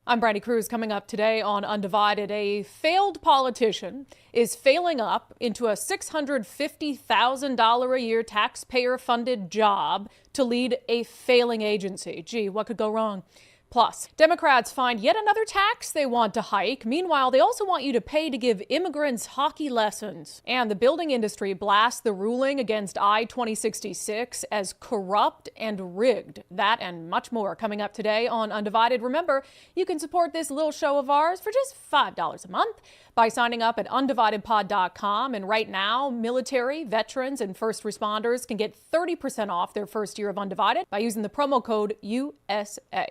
I'm Brandi Kruse. Coming up today on Undivided, a failed politician is failing up into a $650,000 a year taxpayer-funded job to lead a failing agency. Gee, what could go wrong? Plus, Democrats find yet another tax they want to hike. Meanwhile, they also want you to pay to give immigrants hockey lessons. And the building industry blasts the ruling against I-2066 as corrupt and rigged. That and much more coming up today on Undivided. Remember, you can support this little show of ours for just $5 a month by signing up at undividedpod.com. And right now, military, veterans, and first responders can get 30% off their first year of Undivided by using the promo code USA.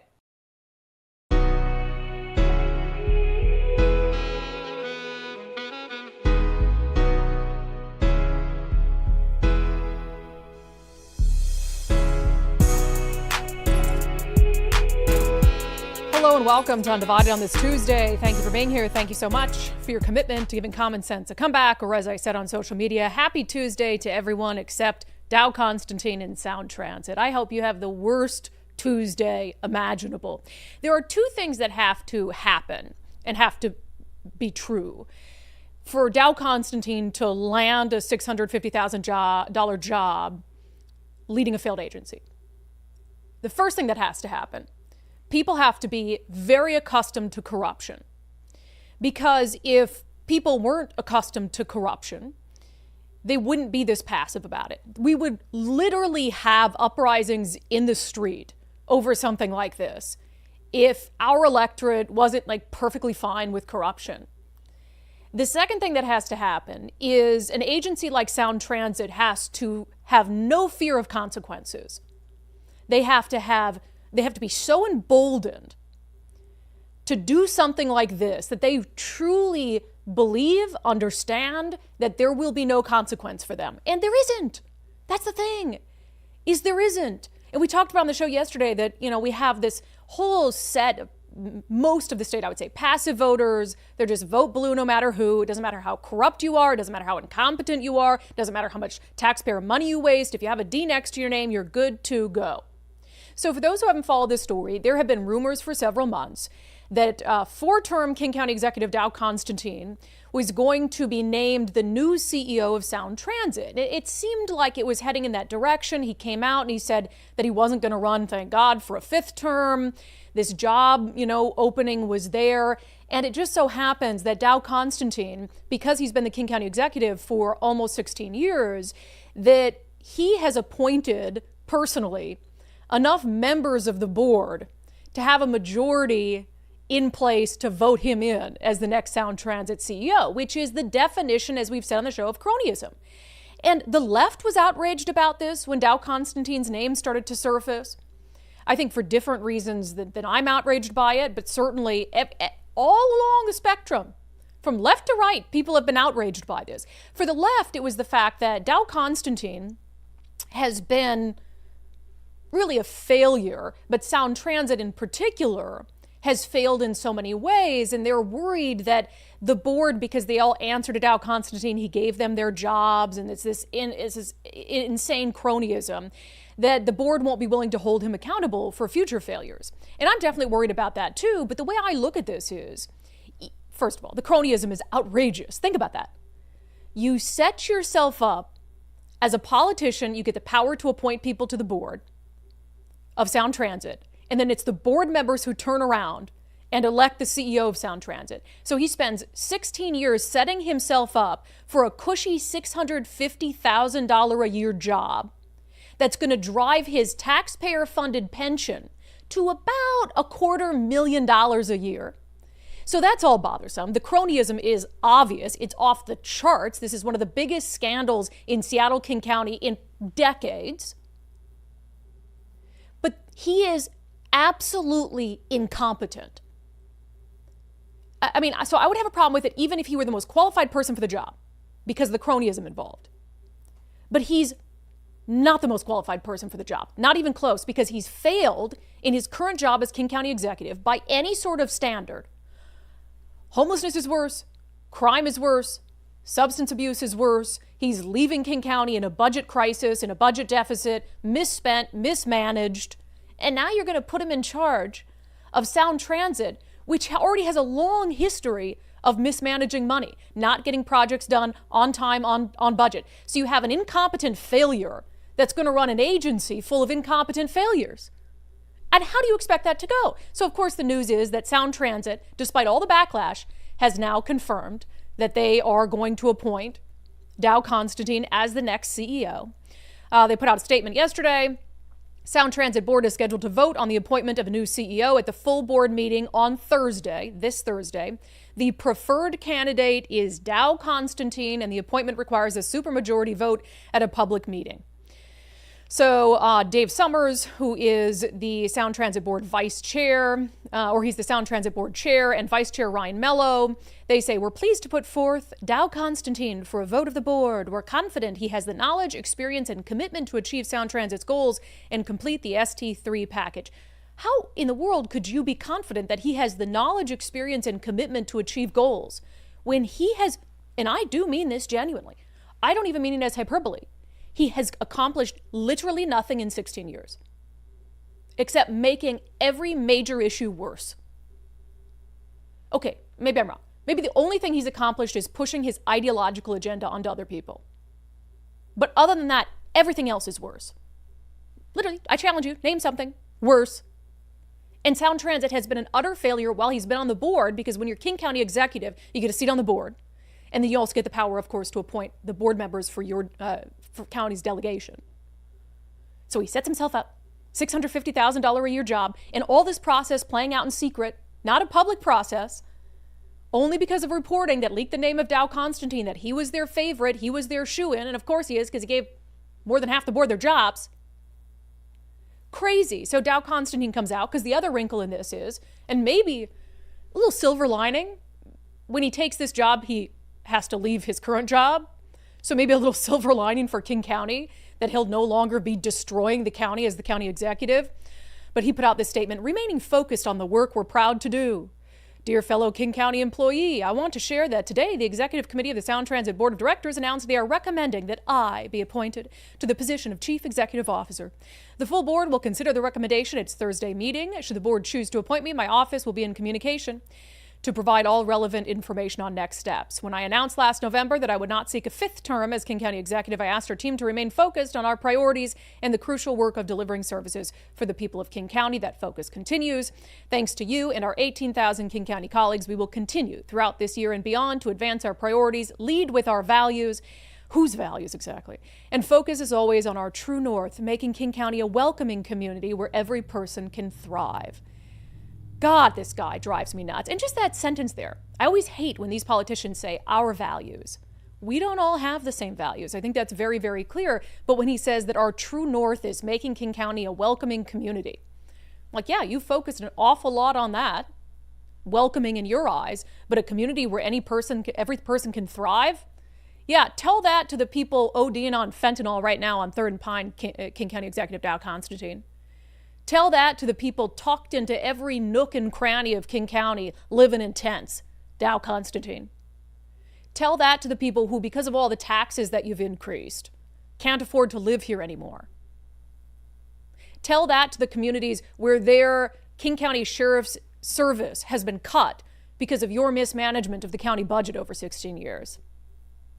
Hello and welcome to Undivided on this Tuesday. Thank you for being here. Thank you so much for your commitment to giving common sense a comeback, or as I said on social media, happy Tuesday to everyone except Dow Constantine and Sound Transit. I hope you have the worst Tuesday imaginable. There are two things that have to happen and have to be true for Dow Constantine to land a $650,000 job leading a failed agency. The first thing that has to happen: people have to be very accustomed to corruption. Because if people weren't accustomed to corruption, they wouldn't be this passive about it. We would literally have uprisings in the street over something like this if our electorate wasn't perfectly fine with corruption. The second thing that has to happen is an agency like Sound Transit has to have no fear of consequences. They have to be so emboldened to do something like this that they truly believe, understand that there will be no consequence for them. And there isn't. That's the thing, is there isn't. And we talked about on the show yesterday that, we have this whole set of, most of the state, I would say, passive voters. They're just vote blue no matter who. It doesn't matter how corrupt you are. It doesn't matter how incompetent you are. It doesn't matter how much taxpayer money you waste. If you have a D next to your name, you're good to go. So for those who haven't followed this story, there have been rumors for several months that four-term King County Executive Dow Constantine was going to be named the new CEO of Sound Transit. It seemed like it was heading in that direction. He came out and he said that he wasn't going to run, thank God, for a fifth term. This job, opening was there. And it just so happens that Dow Constantine, because he's been the King County Executive for almost 16 years, that he has appointed personally enough members of the board to have a majority in place to vote him in as the next Sound Transit CEO, which is the definition, as we've said on the show, of cronyism. And the left was outraged about this when Dow Constantine's name started to surface. I think for different reasons than I'm outraged by it, but certainly all along the spectrum, from left to right, people have been outraged by this. For the left, it was the fact that Dow Constantine has been really a failure, but Sound Transit in particular has failed in so many ways, and they're worried that the board, because they all answered to Dow Constantine, he gave them their jobs, and it's this insane cronyism, that the board won't be willing to hold him accountable for future failures. And I'm definitely worried about that too, but the way I look at this is, first of all, the cronyism is outrageous. Think about that. You set yourself up as a politician, you get the power to appoint people to the board of Sound Transit, and then it's the board members who turn around and elect the CEO of Sound Transit. So he spends 16 years setting himself up for a cushy $650,000 a year job that's going to drive his taxpayer-funded pension to about $250,000 a year. So that's all bothersome. The cronyism is obvious. It's off the charts. This is one of the biggest scandals in Seattle, King County in decades. But he is absolutely incompetent. So I would have a problem with it even if he were the most qualified person for the job because of the cronyism involved. But he's not the most qualified person for the job, not even close, because he's failed in his current job as King County Executive by any sort of standard. Homelessness is worse, crime is worse, substance abuse is worse. He's leaving King County in a budget crisis, in a budget deficit, misspent, mismanaged. And now you're going to put him in charge of Sound Transit, which already has a long history of mismanaging money, not getting projects done on time, on budget. So you have an incompetent failure that's going to run an agency full of incompetent failures. And how do you expect that to go? So, of course, the news is that Sound Transit, despite all the backlash, has now confirmed that they are going to appoint Dow Constantine as the next CEO. They put out a statement yesterday. Sound Transit Board is scheduled to vote on the appointment of a new CEO at the full board meeting on Thursday, this Thursday. The preferred candidate is Dow Constantine, and the appointment requires a supermajority vote at a public meeting. So Dave Summers, who is the Sound Transit Board vice chair, he's the Sound Transit Board chair, and vice chair Ryan Mello, they say, we're pleased to put forth Dow Constantine for a vote of the board. We're confident he has the knowledge, experience, and commitment to achieve Sound Transit's goals and complete the ST3 package. How in the world could you be confident that he has the knowledge, experience, and commitment to achieve goals when he has, and I do mean this genuinely, I don't even mean it as hyperbole, he has accomplished literally nothing in 16 years, except making every major issue worse. Okay, maybe I'm wrong. Maybe the only thing he's accomplished is pushing his ideological agenda onto other people. But other than that, everything else is worse. Literally, I challenge you, name something worse. And Sound Transit has been an utter failure while he's been on the board, because when you're King County executive, you get a seat on the board. And then you also get the power, of course, to appoint the board members for your for county's delegation. So he sets himself up, $650,000 a year job, and all this process playing out in secret, not a public process, only because of reporting that leaked the name of Dow Constantine, that he was their favorite, he was their shoo-in, and of course he is, because he gave more than half the board their jobs. Crazy. So Dow Constantine comes out, because the other wrinkle in this is, and maybe a little silver lining, when he takes this job, he has to leave his current job. So maybe a little silver lining for King County, that he'll no longer be destroying the county as the county executive. But he put out this statement, remaining focused on the work we're proud to do. Dear fellow King County employee, I want to share that today the Executive Committee of the Sound Transit Board of Directors announced they are recommending that I be appointed to the position of Chief Executive Officer. The full board will consider the recommendation at its Thursday meeting. Should the board choose to appoint me, my office will be in communication to provide all relevant information on next steps. When I announced last November that I would not seek a fifth term as King County Executive, I asked our team to remain focused on our priorities and the crucial work of delivering services for the people of King County. That focus continues. Thanks to you and our 18,000 King County colleagues, we will continue throughout this year and beyond to advance our priorities, lead with our values. Whose values exactly? And focus as always on our true north, making King County a welcoming community where every person can thrive. God, this guy drives me nuts. And just that sentence there. I always hate when these politicians say our values. We don't all have the same values. I think that's very, very clear. But when he says that our true north is making King County a welcoming community, like, yeah, you focused an awful lot on that, welcoming in your eyes, but a community where every person can thrive. Yeah, tell that to the people ODing on fentanyl right now on 3rd and Pine, King County Executive Dow Constantine. Tell that to the people tucked into every nook and cranny of King County living in tents, Dow Constantine. Tell that to the people who, because of all the taxes that you've increased, can't afford to live here anymore. Tell that to the communities where their King County Sheriff's Service has been cut because of your mismanagement of the county budget over 16 years.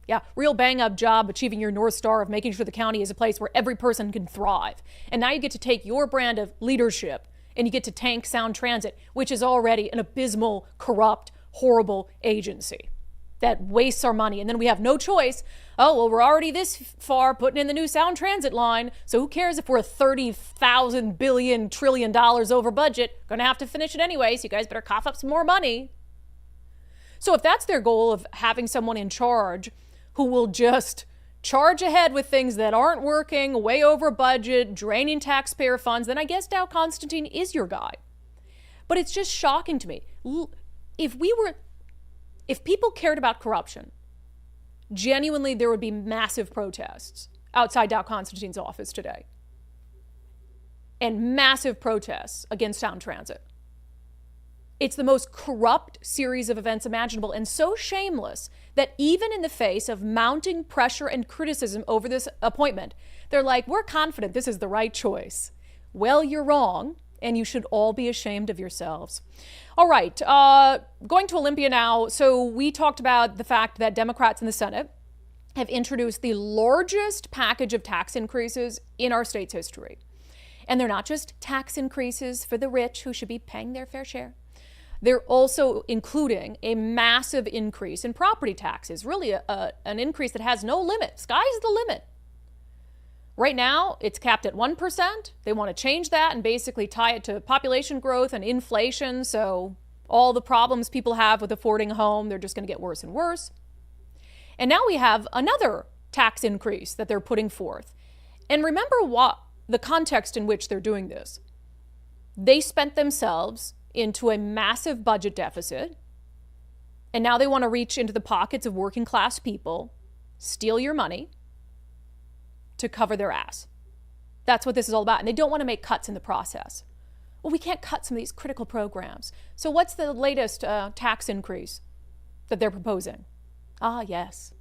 Yeah, real bang-up job achieving your North Star of making sure the county is a place where every person can thrive. And now you get to take your brand of leadership and you get to tank Sound Transit, which is already an abysmal, corrupt, horrible agency that wastes our money. And then we have no choice. Oh, well, we're already this far putting in the new Sound Transit line, so who cares if we're $30,000 billion trillion over budget? Gonna have to finish it anyway, so you guys better cough up some more money. So if that's their goal of having someone in charge who will just charge ahead with things that aren't working, way over budget, draining taxpayer funds, then I guess Dow Constantine is your guy. But it's just shocking to me. If people cared about corruption, genuinely there would be massive protests outside Dow Constantine's office today. And massive protests against Sound Transit. It's the most corrupt series of events imaginable, and so shameless that even in the face of mounting pressure and criticism over this appointment, they're like, we're confident this is the right choice. Well, you're wrong, and you should all be ashamed of yourselves. All right, going to Olympia now. So we talked about the fact that Democrats in the Senate have introduced the largest package of tax increases in our state's history. And they're not just tax increases for the rich who should be paying their fair share. They're also including a massive increase in property taxes, really an increase that has no limit. Sky's the limit. Right now, it's capped at 1%. They want to change that and basically tie it to population growth and inflation. So all the problems people have with affording a home, they're just going to get worse and worse. And now we have another tax increase that they're putting forth. And remember what the context in which they're doing this. They spent themselves into a massive budget deficit. And now they want to reach into the pockets of working class people, steal your money to cover their ass. That's what this is all about. And they don't want to make cuts in the process. Well, we can't cut some of these critical programs. So what's the latest tax increase that they're proposing? Ah, yes.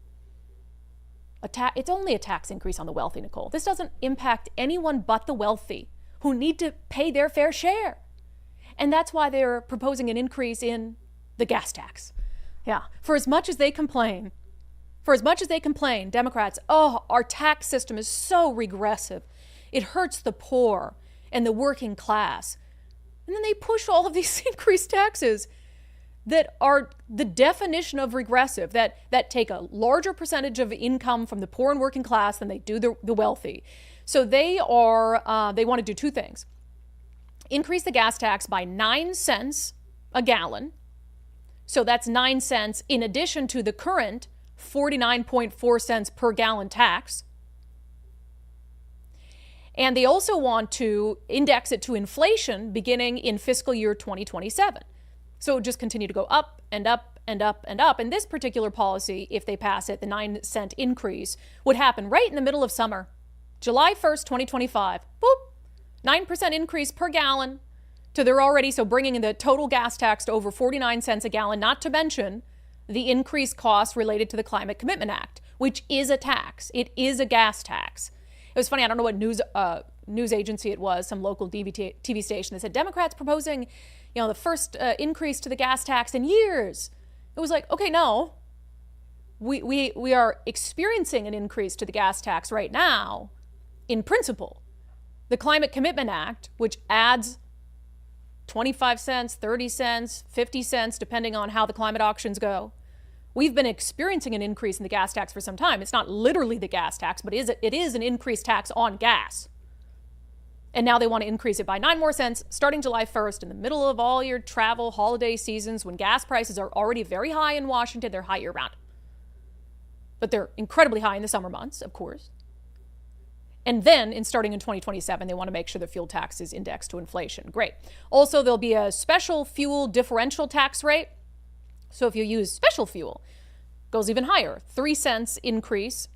It's only a tax increase on the wealthy, Nicole. This doesn't impact anyone but the wealthy who need to pay their fair share. And that's why they're proposing an increase in the gas tax. Yeah, for as much as they complain, Democrats, oh, our tax system is so regressive. It hurts the poor and the working class. And then they push all of these increased taxes that are the definition of regressive, that take a larger percentage of income from the poor and working class than they do the wealthy. So they want to do two things. Increase the gas tax by 9 cents a gallon. So that's 9 cents in addition to the current 49.4 cents per gallon tax. And they also want to index it to inflation beginning in fiscal year 2027. So it would just continue to go up and up and up and up. And this particular policy, if they pass it, the 9 cent increase would happen right in the middle of summer, July 1st, 2025. Boop, 9% increase per gallon to their already, so bringing the total gas tax to over 49 cents a gallon, not to mention the increased costs related to the Climate Commitment Act, which is a tax. It is a gas tax. It was funny, I don't know what news agency it was, some local TV station that said, Democrats proposing, the first increase to the gas tax in years. It was like, okay, no. We are experiencing an increase to the gas tax right now in principle. The Climate Commitment Act, which adds 25 cents, 30 cents, 50 cents, depending on how the climate auctions go. We've been experiencing an increase in the gas tax for some time. It's not literally the gas tax, but it is an increased tax on gas. And now they want to increase it by 9 more cents starting July 1st in the middle of all your travel holiday seasons when gas prices are already very high in Washington. They're high year round. But they're incredibly high in the summer months, of course. And then, starting in 2027, they want to make sure the fuel tax is indexed to inflation. Great. Also, there'll be a special fuel differential tax rate. So if you use special fuel, it goes even higher. 3 cents increase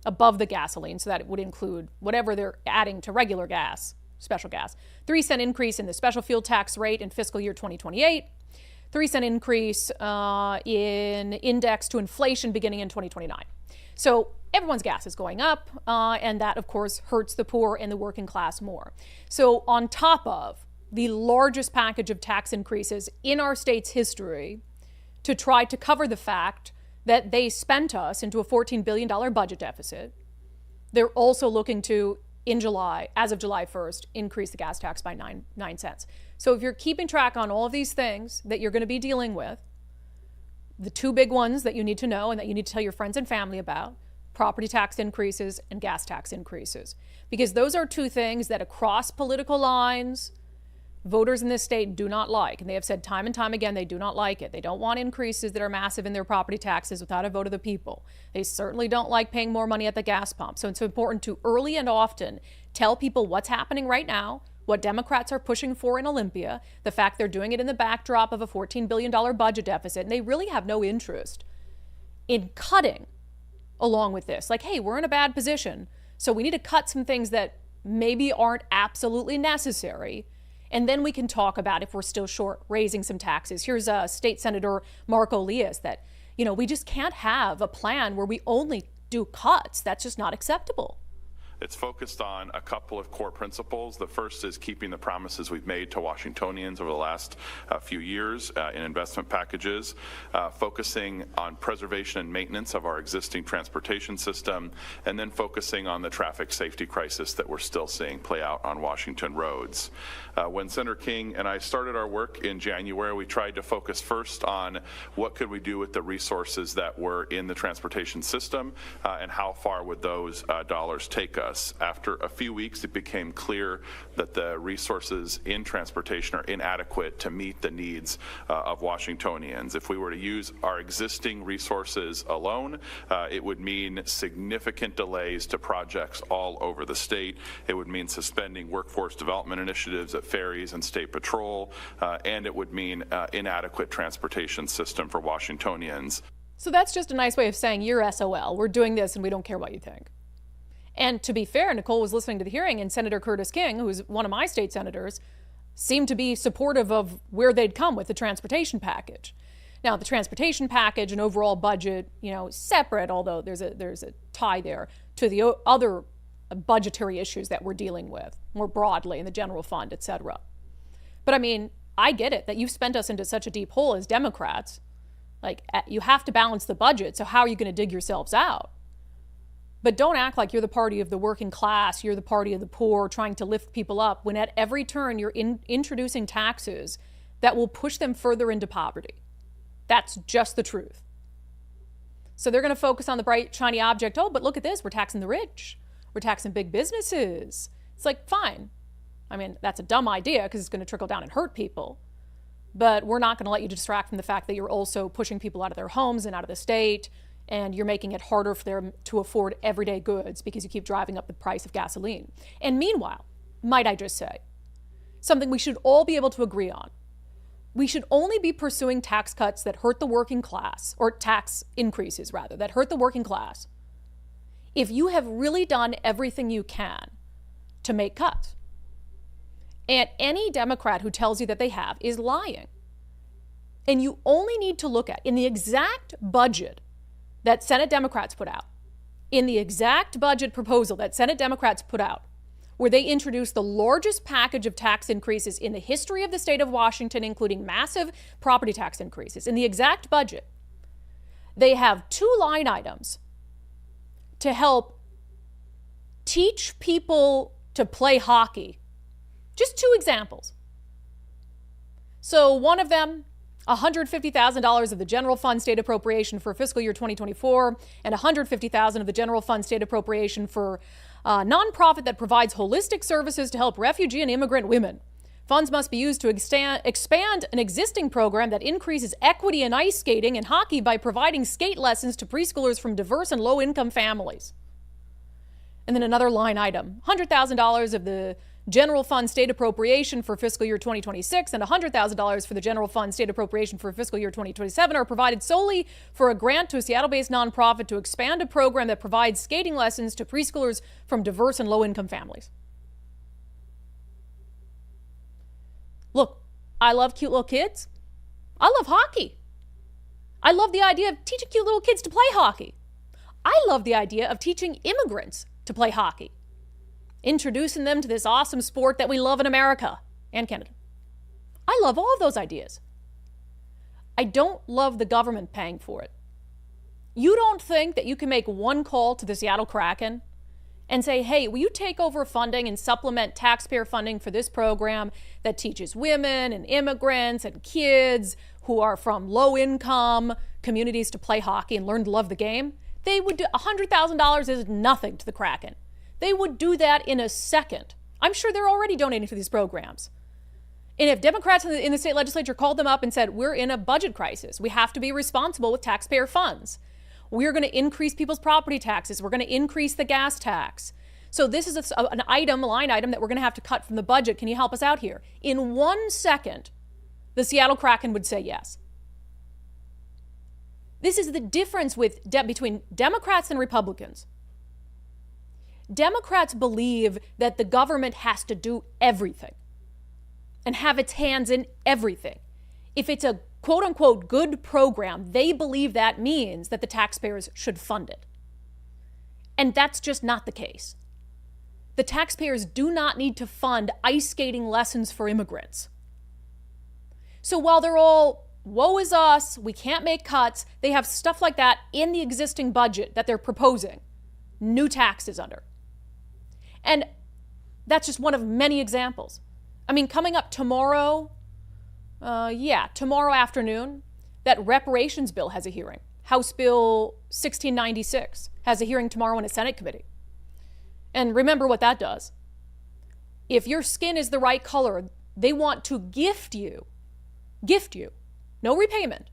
above the gasoline. So that it would include whatever they're adding to regular gas, special gas. 3 cent increase in the special fuel tax rate in fiscal year 2028. 3 cent increase in index to inflation beginning in 2029. So everyone's gas is going up, and that, of course, hurts the poor and the working class more. So on top of the largest package of tax increases in our state's history to try to cover the fact that they spent us into a $14 billion budget deficit, they're also looking to, in July, as of July 1st, increase the gas tax by 9 cents. So if you're keeping track on all of these things that you're going to be dealing with, the two big ones that you need to know and that you need to tell your friends and family about, property tax increases and gas tax increases. Because those are two things that across political lines, voters in this state do not like. And they have said time and time again, they do not like it. They don't want increases that are massive in their property taxes without a vote of the people. They certainly don't like paying more money at the gas pump. So it's important to early and often tell people what's happening right now, what Democrats are pushing for in Olympia, the fact they're doing it in the backdrop of a $14 billion budget deficit, and they really have no interest in cutting along with this. Like, hey, we're in a bad position, so we need to cut some things that maybe aren't absolutely necessary, and then we can talk about, if we're still short, raising some taxes. Here's State Senator Marco Elias that, we just can't have a plan where we only do cuts. That's just not acceptable. It's focused on a couple of core principles. The first is keeping the promises we've made to Washingtonians over the last few years in investment packages, focusing on preservation and maintenance of our existing transportation system, and then focusing on the traffic safety crisis that we're still seeing play out on Washington roads. When Senator King and I started our work in January, we tried to focus first on what could we do with the resources that were in the transportation system and how far would those dollars take us. After a few weeks, it became clear that the resources in transportation are inadequate to meet the needs of Washingtonians. If we were to use our existing resources alone, it would mean significant delays to projects all over the state. It would mean suspending workforce development initiatives at ferries and state patrol, and it would mean inadequate transportation system for Washingtonians. So that's just a nice way of saying you're SOL. We're doing this and we don't care what you think. And to be fair, Nicole was listening to the hearing, and Senator Curtis King, who's one of my state senators, seemed to be supportive of where they'd come with the transportation package. Now, the transportation package and overall budget, separate, although there's a tie there to the other budgetary issues that we're dealing with more broadly in the general fund, et cetera. But I mean, I get it that you've spent us into such a deep hole as Democrats. Like, you have to balance the budget, so how are you going to dig yourselves out? But don't act like you're the party of the working class, you're the party of the poor, trying to lift people up, when at every turn you're introducing taxes that will push them further into poverty. That's just the truth. So they're going to focus on the bright, shiny object. Oh, but look at this. We're taxing the rich. We're taxing big businesses. It's like, fine. I mean, that's a dumb idea because it's going to trickle down and hurt people. But we're not going to let you distract from the fact that you're also pushing people out of their homes and out of the state, and you're making it harder for them to afford everyday goods because you keep driving up the price of gasoline. And meanwhile, might I just say, something we should all be able to agree on. We should only be pursuing tax cuts that hurt the working class, or tax increases rather, that hurt the working class, if you have really done everything you can to make cuts. And any Democrat who tells you that they have is lying. And you only need to look at, in the exact budget that Senate Democrats put out, in the exact budget proposal that Senate Democrats put out, where they introduced the largest package of tax increases in the history of the state of Washington, including massive property tax increases. In the exact budget, they have 2 line items to help teach people to play hockey. Just 2 examples. So one of them, $150,000 of the general fund state appropriation for fiscal year 2024 and $150,000 of the general fund state appropriation for a nonprofit that provides holistic services to help refugee and immigrant women. Funds must be used to expand an existing program that increases equity in ice skating and hockey by providing skate lessons to preschoolers from diverse and low-income families. And then another line item, $100,000 of the general fund state appropriation for fiscal year 2026 and $100,000 for the general fund state appropriation for fiscal year 2027 are provided solely for a grant to a Seattle-based nonprofit to expand a program that provides skating lessons to preschoolers from diverse and low-income families. Look, I love cute little kids. I love hockey. I love the idea of teaching cute little kids to play hockey. I love the idea of teaching immigrants to play hockey, introducing them to this awesome sport that we love in America and Canada. I love all of those ideas. I don't love the government paying for it. You don't think that you can make one call to the Seattle Kraken and say, hey, will you take over funding and supplement taxpayer funding for this program that teaches women and immigrants and kids who are from low-income communities to play hockey and learn to love the game? They would do $100,000 is nothing to the Kraken. They would do that in a second. I'm sure they're already donating for these programs. And if Democrats in the state legislature called them up and said, we're in a budget crisis, we have to be responsible with taxpayer funds. We're going to increase people's property taxes. We're going to increase the gas tax. So this is a line item that we're going to have to cut from the budget. Can you help us out here? In 1 second, the Seattle Kraken would say yes. This is the difference between Democrats and Republicans. Democrats believe that the government has to do everything and have its hands in everything. If it's a quote-unquote good program, they believe that means that the taxpayers should fund it. And that's just not the case. the taxpayers do not need to fund ice skating lessons for immigrants. So while they're all, woe is us, we can't make cuts, they have stuff like that in the existing budget that they're proposing new taxes under. And that's just one of many examples. I mean, coming up tomorrow, tomorrow afternoon, that reparations bill has a hearing. House Bill 1696 has a hearing tomorrow in a Senate committee. And remember what that does. If your skin is the right color, they want to gift you, no repayment,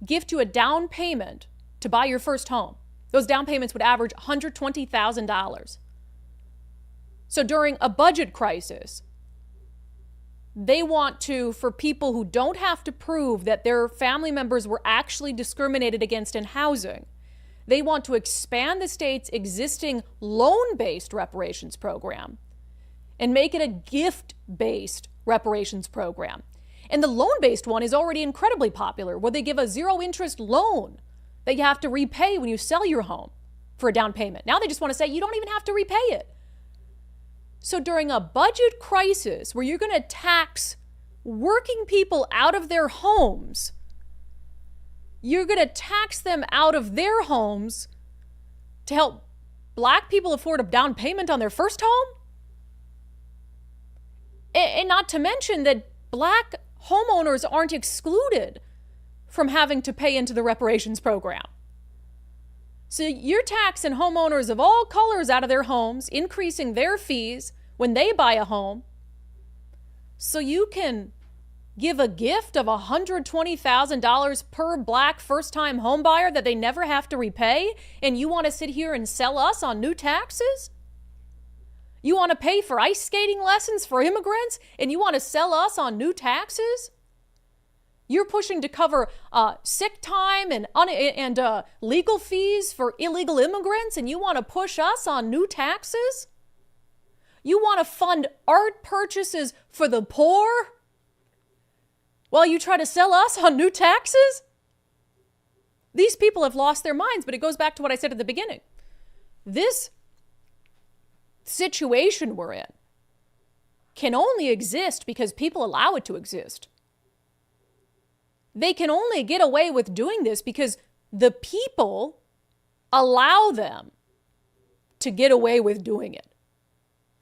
gift you a down payment to buy your first home. Those down payments would average $120,000. So during a budget crisis, they want to, for people who don't have to prove that their family members were actually discriminated against in housing, they want to expand the state's existing loan-based reparations program and make it a gift-based reparations program. And the loan-based one is already incredibly popular, where they give a zero-interest loan that you have to repay when you sell your home for a down payment. Now they just want to say you don't even have to repay it. So during a budget crisis where you're going to tax working people out of their homes, you're going to tax them out of their homes to help black people afford a down payment on their first home? And not to mention that black homeowners aren't excluded from having to pay into the reparations program. So you're taxing homeowners of all colors out of their homes, increasing their fees when they buy a home, so you can give a gift of $120,000 per black first-time home buyer that they never have to repay, and you want to sit here and sell us on new taxes? You want to pay for ice skating lessons for immigrants, and you want to sell us on new taxes? You're pushing to cover sick time and legal fees for illegal immigrants, and you want to push us on new taxes? You want to fund art purchases for the poor while you try to sell us on new taxes? These people have lost their minds, but it goes back to what I said at the beginning. This situation we're in can only exist because people allow it to exist. They can only get away with doing this because the people allow them to get away with doing it.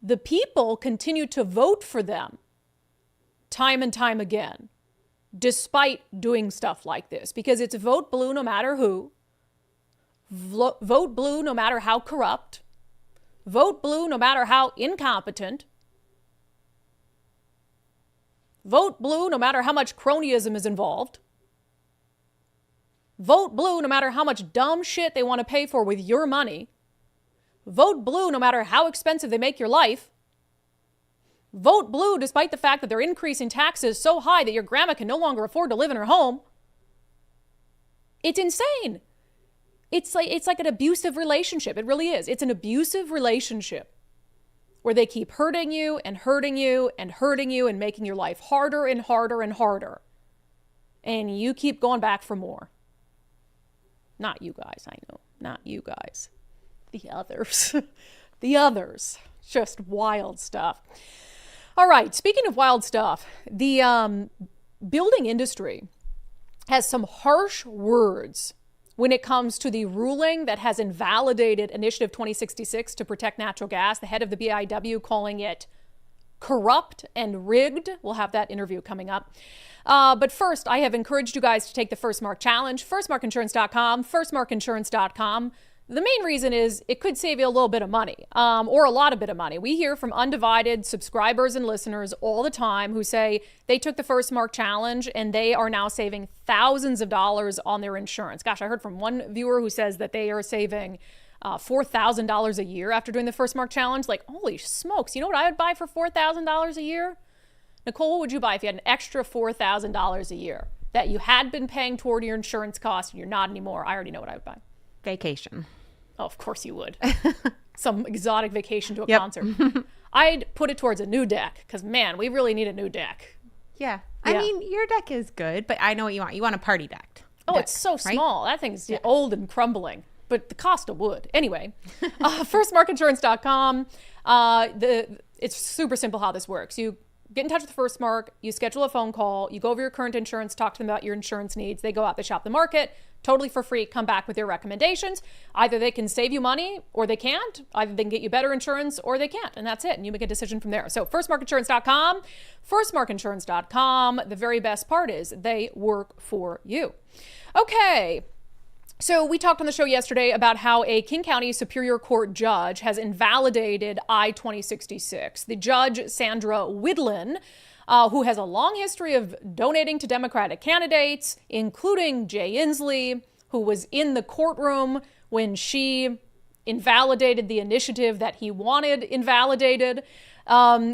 The people continue to vote for them time and time again, despite doing stuff like this, because it's vote blue no matter who, vote blue no matter how corrupt, vote blue no matter how incompetent, vote blue no matter how much cronyism is involved, vote blue no matter how much dumb shit they want to pay for with your money, vote blue no matter how expensive they make your life, vote blue despite the fact that they're increasing taxes so high that your grandma can no longer afford to live in her home. It's insane. It's like an abusive relationship. It really is. It's an abusive relationship where they keep hurting you and hurting you and hurting you and making your life harder and harder and harder. And you keep going back for more. Not you guys, I know. Not you guys. The others. The others. Just wild stuff. All right, speaking of wild stuff, the building industry has some harsh words when it comes to the ruling that has invalidated Initiative 2066 to protect natural gas. The head of the BIW calling it corrupt and rigged. We'll have that interview coming up. But first, I have encouraged you guys to take the First Mark Challenge. Firstmarkinsurance.com, firstmarkinsurance.com. The main reason is it could save you a little bit of money, or a lot of bit of money. We hear from Undivided subscribers and listeners all the time who say they took the First Mark Challenge and they are now saving thousands of dollars on their insurance. Gosh, I heard from one viewer who says that they are saving $4,000 a year after doing the First Mark Challenge. Like, holy smokes, you know what I would buy for $4,000 a year? Nicole, what would you buy if you had an extra $4,000 a year that you had been paying toward your insurance cost and you're not anymore? I already know what I would buy. Vacation. Oh, of course you would. Some exotic vacation to a concert. I'd put it towards a new deck because, man, we really need a new deck. Yeah. I mean, your deck is good, but I know what you want. You want a party deck. Oh, it's so small. Right? That thing's old and crumbling, but the cost of wood. Anyway, firstmarkinsurance.com. It's super simple how this works. You get in touch with Firstmark, you schedule a phone call, you go over your current insurance, talk to them about your insurance needs. They go out, they shop the market, totally for free, come back with their recommendations. Either they can save you money or they can't. Either they can get you better insurance or they can't. And that's it. And you make a decision from there. So firstmarkinsurance.com, firstmarkinsurance.com. The very best part is they work for you. Okay. So we talked on the show yesterday about how a King County Superior Court judge has invalidated I-2066. The judge, Sandra Widlin, who has a long history of donating to Democratic candidates, including Jay Inslee, who was in the courtroom when she invalidated the initiative that he wanted invalidated.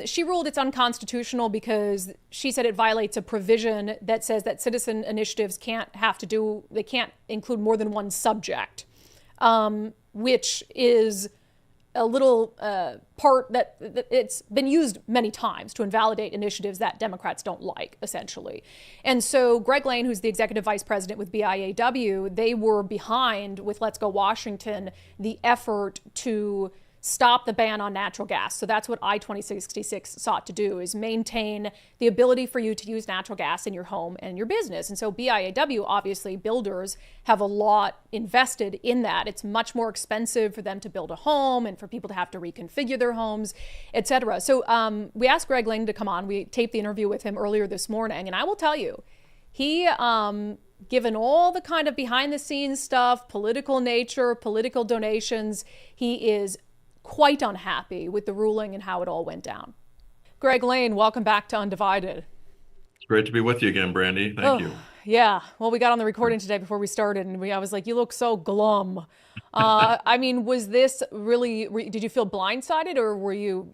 She ruled it's unconstitutional because she said it violates a provision that says that citizen initiatives can't include more than one subject, which is a little part that it's been used many times to invalidate initiatives that Democrats don't like, essentially. And so Greg Lane, who's the executive vice president with BIAW, they were behind with Let's Go Washington, the effort to stop the ban on natural gas. So that's what I-2066 sought to do, is maintain the ability for you to use natural gas in your home and your business. And so BIAW, obviously, builders have a lot invested in that. It's much more expensive for them to build a home and for people to have to reconfigure their homes, et cetera. So we asked Greg Lane to come on. We taped the interview with him earlier this morning. And I will tell you, he, given all the kind of behind the scenes stuff, political nature, political donations, he is quite unhappy with the ruling and how it all went down. Greg Lane, welcome back to Undivided. It's great to be with you again, Brandi. Thank you. Yeah. Well, we got on the recording today before we started, and I was like, you look so glum. I mean, was this really, did you feel blindsided, or were you?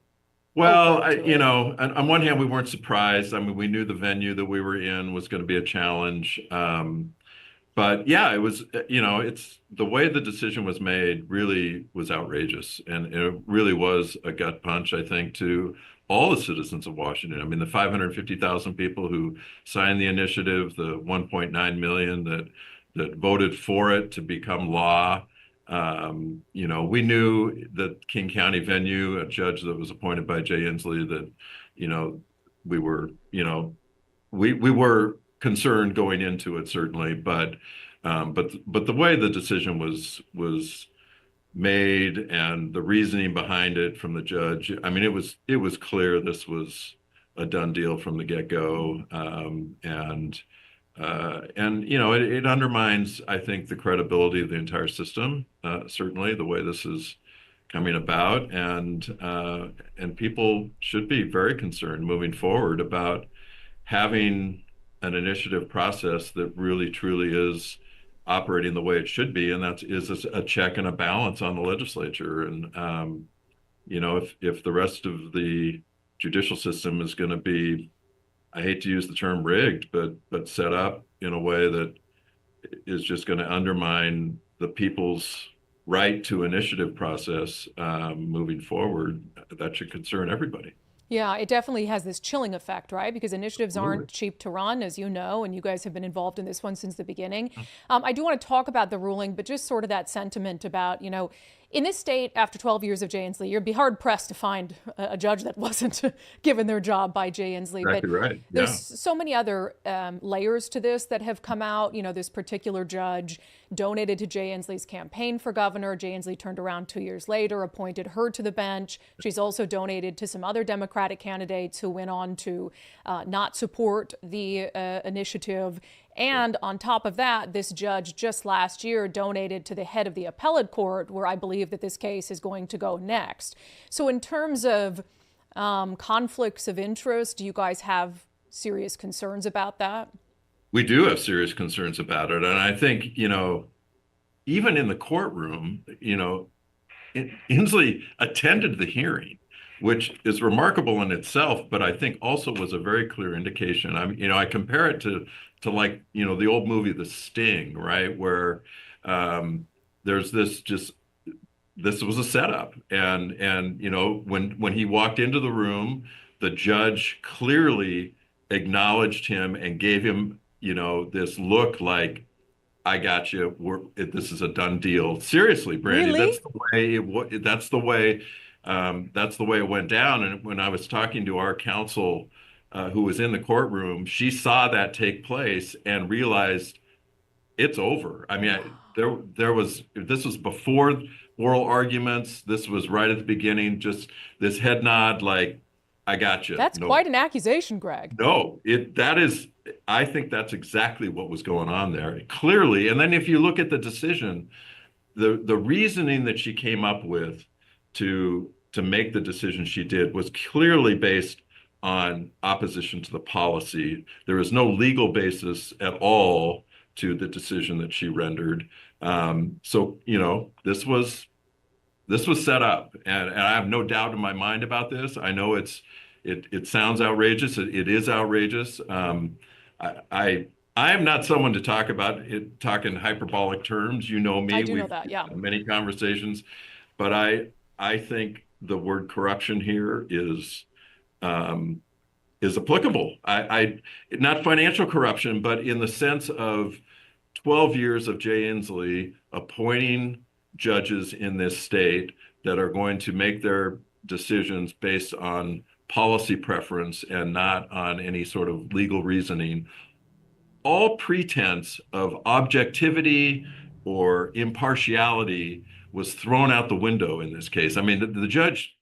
Well, on one hand, we weren't surprised. I mean, we knew the venue that we were in was going to be a challenge. But yeah, it was, it's the way the decision was made really was outrageous. And it really was a gut punch, I think, to all the citizens of Washington. I mean, the 550,000 people who signed the initiative, the 1.9 million that voted for it to become law. We knew that King County venue, a judge that was appointed by Jay Inslee, that, we were concerned going into it, certainly, but the way the decision was made and the reasoning behind it from the judge, I mean, it was clear this was a done deal from the get-go, it undermines, I think, the credibility of the entire system. Certainly, the way this is coming about, and people should be very concerned moving forward about having an initiative process that really truly is operating the way it should be, and that is a check and a balance on the legislature. And if the rest of the judicial system is going to be, I hate to use the term rigged, but set up in a way that is just going to undermine the people's right to initiative process moving forward, that should concern everybody. Yeah, it definitely has this chilling effect, right? Because initiatives aren't cheap to run, as you know, and you guys have been involved in this one since the beginning. I do want to talk about the ruling, but just sort of that sentiment about, in this state, after 12 years of Jay Inslee, you'd be hard pressed to find a judge that wasn't given their job by Jay Inslee. Exactly right. Yeah. There's so many other layers to this that have come out. This particular judge donated to Jay Inslee's campaign for governor. Jay Inslee turned around 2 years later, appointed her to the bench. She's also donated to some other Democratic candidates who went on to not support the initiative. And on top of that, this judge just last year donated to the head of the appellate court, where I believe that this case is going to go next. So in terms of conflicts of interest, do you guys have serious concerns about that? We do have serious concerns about it. And I think, even in the courtroom, Inslee attended the hearing, which is remarkable in itself, but I think also was a very clear indication. I compare it to like, the old movie, The Sting, right? Where there's this was a setup. And when he walked into the room, the judge clearly acknowledged him and gave him, this look like, I got you. This is a done deal. Seriously, Brandi, Really? That's the way that's the way it went down. And when I was talking to our counsel, who was in the courtroom, she saw that take place and realized it's over. I mean, this was before oral arguments. This was right at the beginning, just this head nod, like, I got you. That's No, quite an accusation, Greg. no, I think that's exactly what was going on there, clearly. And then if you look at the decision, the reasoning that she came up with to make the decision she did was clearly based on opposition to the policy. There is no legal basis at all to the decision that she rendered. So, this was set up, and I have no doubt in my mind about this. I know it sounds outrageous. It is outrageous. I am not someone to talk in hyperbolic terms. You know me. I do know We've that, yeah. had many conversations, but I think the word corruption here is applicable. Not financial corruption, but in the sense of 12 years of Jay Inslee appointing judges in this state that are going to make their decisions based on policy preference and not on any sort of legal reasoning. All pretense of objectivity or impartiality was thrown out the window in this case. I mean, the judge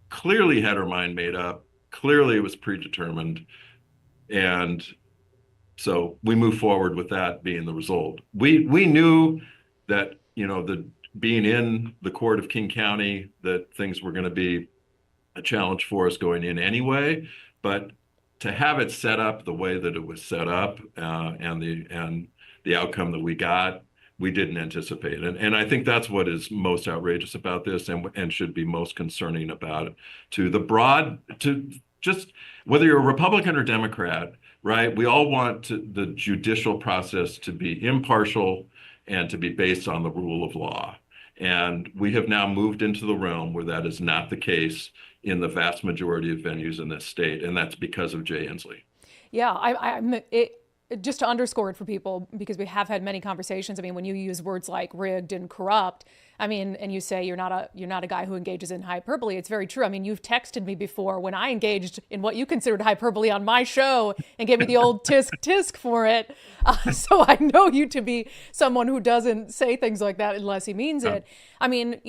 clearly had her mind made up. Clearly it was predetermined. And so we move forward with that being the result. We knew that, being in the court of King County, that things were going to be a challenge for us going in anyway, but to have it set up the way that it was set up, and the outcome that we got, we didn't anticipate. And I think that's what is most outrageous about this, and should be most concerning about it to just whether you're a Republican or Democrat, right? We all want the judicial process to be impartial and to be based on the rule of law. And we have now moved into the realm where that is not the case in the vast majority of venues in this state, and that's because of Jay Inslee. Yeah, just to underscore it for people, because we have had many conversations. I mean, when you use words like rigged and corrupt, I mean, and you say you're not a guy who engages in hyperbole, it's very true. I mean, you've texted me before when I engaged in what you considered hyperbole on my show and gave me the old tisk for it. So I know you to be someone who doesn't say things like that unless he means it. I mean,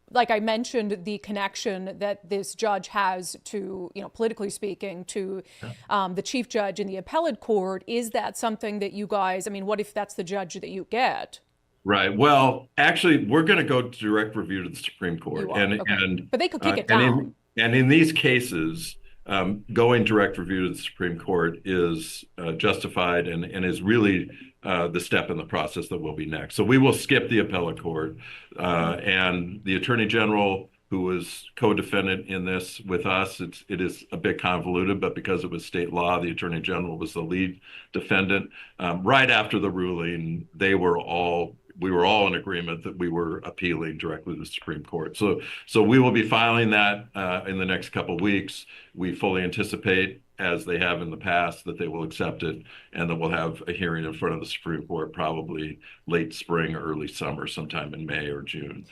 like I mentioned, the connection that this judge has to, politically speaking, to the chief judge in the appellate court. Is that something that you guys, I mean, what if that's the judge that you get? Right. Well, actually, we're going to go direct review to the Supreme Court. But they could kick it down. And in these cases, going direct review to the Supreme Court is justified and is really the step in the process that will be next. So we will skip the appellate court, and the Attorney General, who was co-defendant in this with us, it is a bit convoluted, but because it was state law, the Attorney General was the lead defendant. Right after the ruling, we were all in agreement that we were appealing directly to the Supreme Court. So we will be filing that in the next couple of weeks. We fully anticipate, as they have in the past, that they will accept it, and that we'll have a hearing in front of the Supreme Court probably late spring or early summer, sometime in May or June.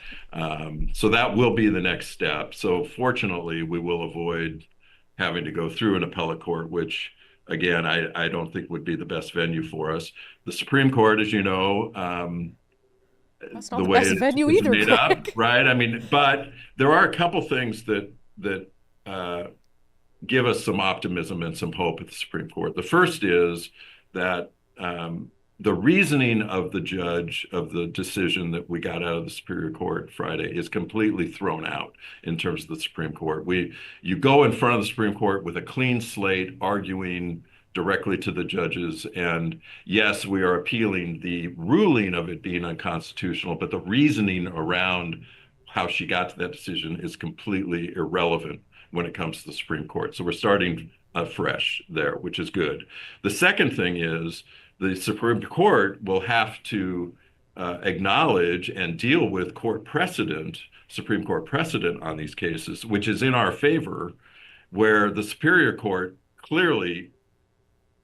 So that will be the next step. So fortunately, we will avoid having to go through an appellate court, which, again, I don't think would be the best venue for us. The Supreme Court, as you know, that's not the best venue either, made up, right? I mean, but there are a couple things that give us some optimism and some hope at the Supreme Court. The first is that the reasoning of the judge of the decision that we got out of the Superior Court Friday is completely thrown out in terms of the Supreme Court. You go in front of the Supreme Court with a clean slate, arguing directly to the judges. And yes, we are appealing the ruling of it being unconstitutional, but the reasoning around how she got to that decision is completely irrelevant when it comes to the Supreme Court. So we're starting fresh there, which is good. The second thing is the Supreme Court will have to acknowledge and deal with Supreme Court precedent on these cases, which is in our favor, where the Superior Court clearly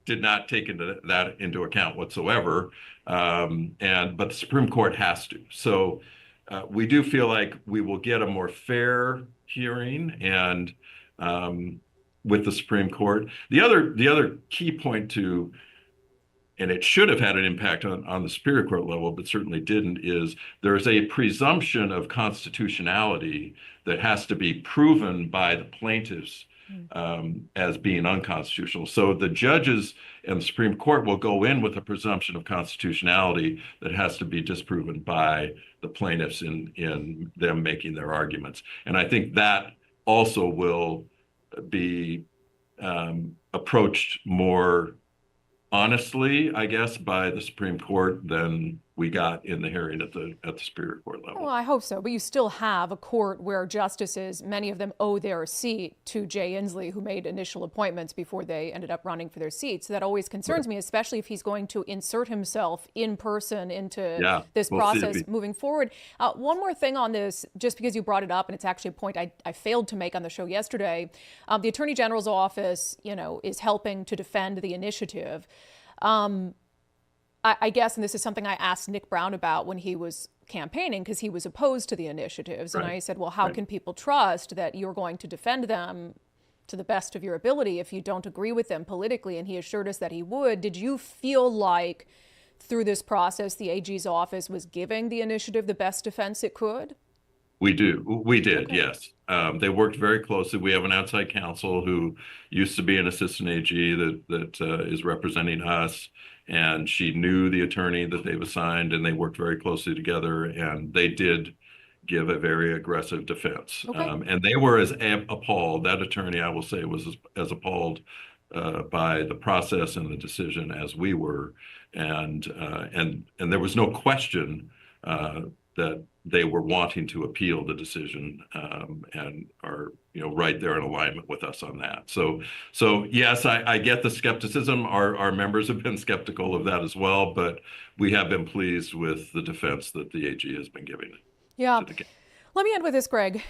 did not take that into account whatsoever, but the Supreme Court has to. So we do feel like we will get a more fair hearing and with the Supreme Court. The other key point to, and it should have had an impact on the Superior Court level, but certainly didn't, is there's a presumption of constitutionality that has to be proven by the plaintiffs as being unconstitutional. So the judges and the Supreme Court will go in with a presumption of constitutionality that has to be disproven by the plaintiffs in them making their arguments. And I think that also will be approached more honestly, I guess, by the Supreme Court than we got in the hearing at the Superior Court level. Well, I hope so. But you still have a court where justices, many of them owe their seat to Jay Inslee, who made initial appointments before they ended up running for their seats. So that always concerns me, especially if he's going to insert himself in person into this process moving forward. One more thing on this, just because you brought it up, and it's actually a point I failed to make on the show yesterday. The Attorney General's office, is helping to defend the initiative. I guess, and this is something I asked Nick Brown about when he was campaigning, because he was opposed to the initiatives. And I said, well, how can people trust that you're going to defend them to the best of your ability if you don't agree with them politically? And he assured us that he would. Did you feel like through this process, the AG's office was giving the initiative the best defense it could? We did, yes. They worked very closely. We have an outside counsel who used to be an assistant AG that is representing us, and she knew the attorney that they've assigned, and they worked very closely together, and they did give a very aggressive defense. And they were as appalled, that attorney, I will say, was as appalled by the process and the decision as we were. And there was no question that they were wanting to appeal the decision and are right there in alignment with us on that. So yes, I get the skepticism. Our members have been skeptical of that as well, but we have been pleased with the defense that the AG has been giving. Yeah. Let me end with this, Greg.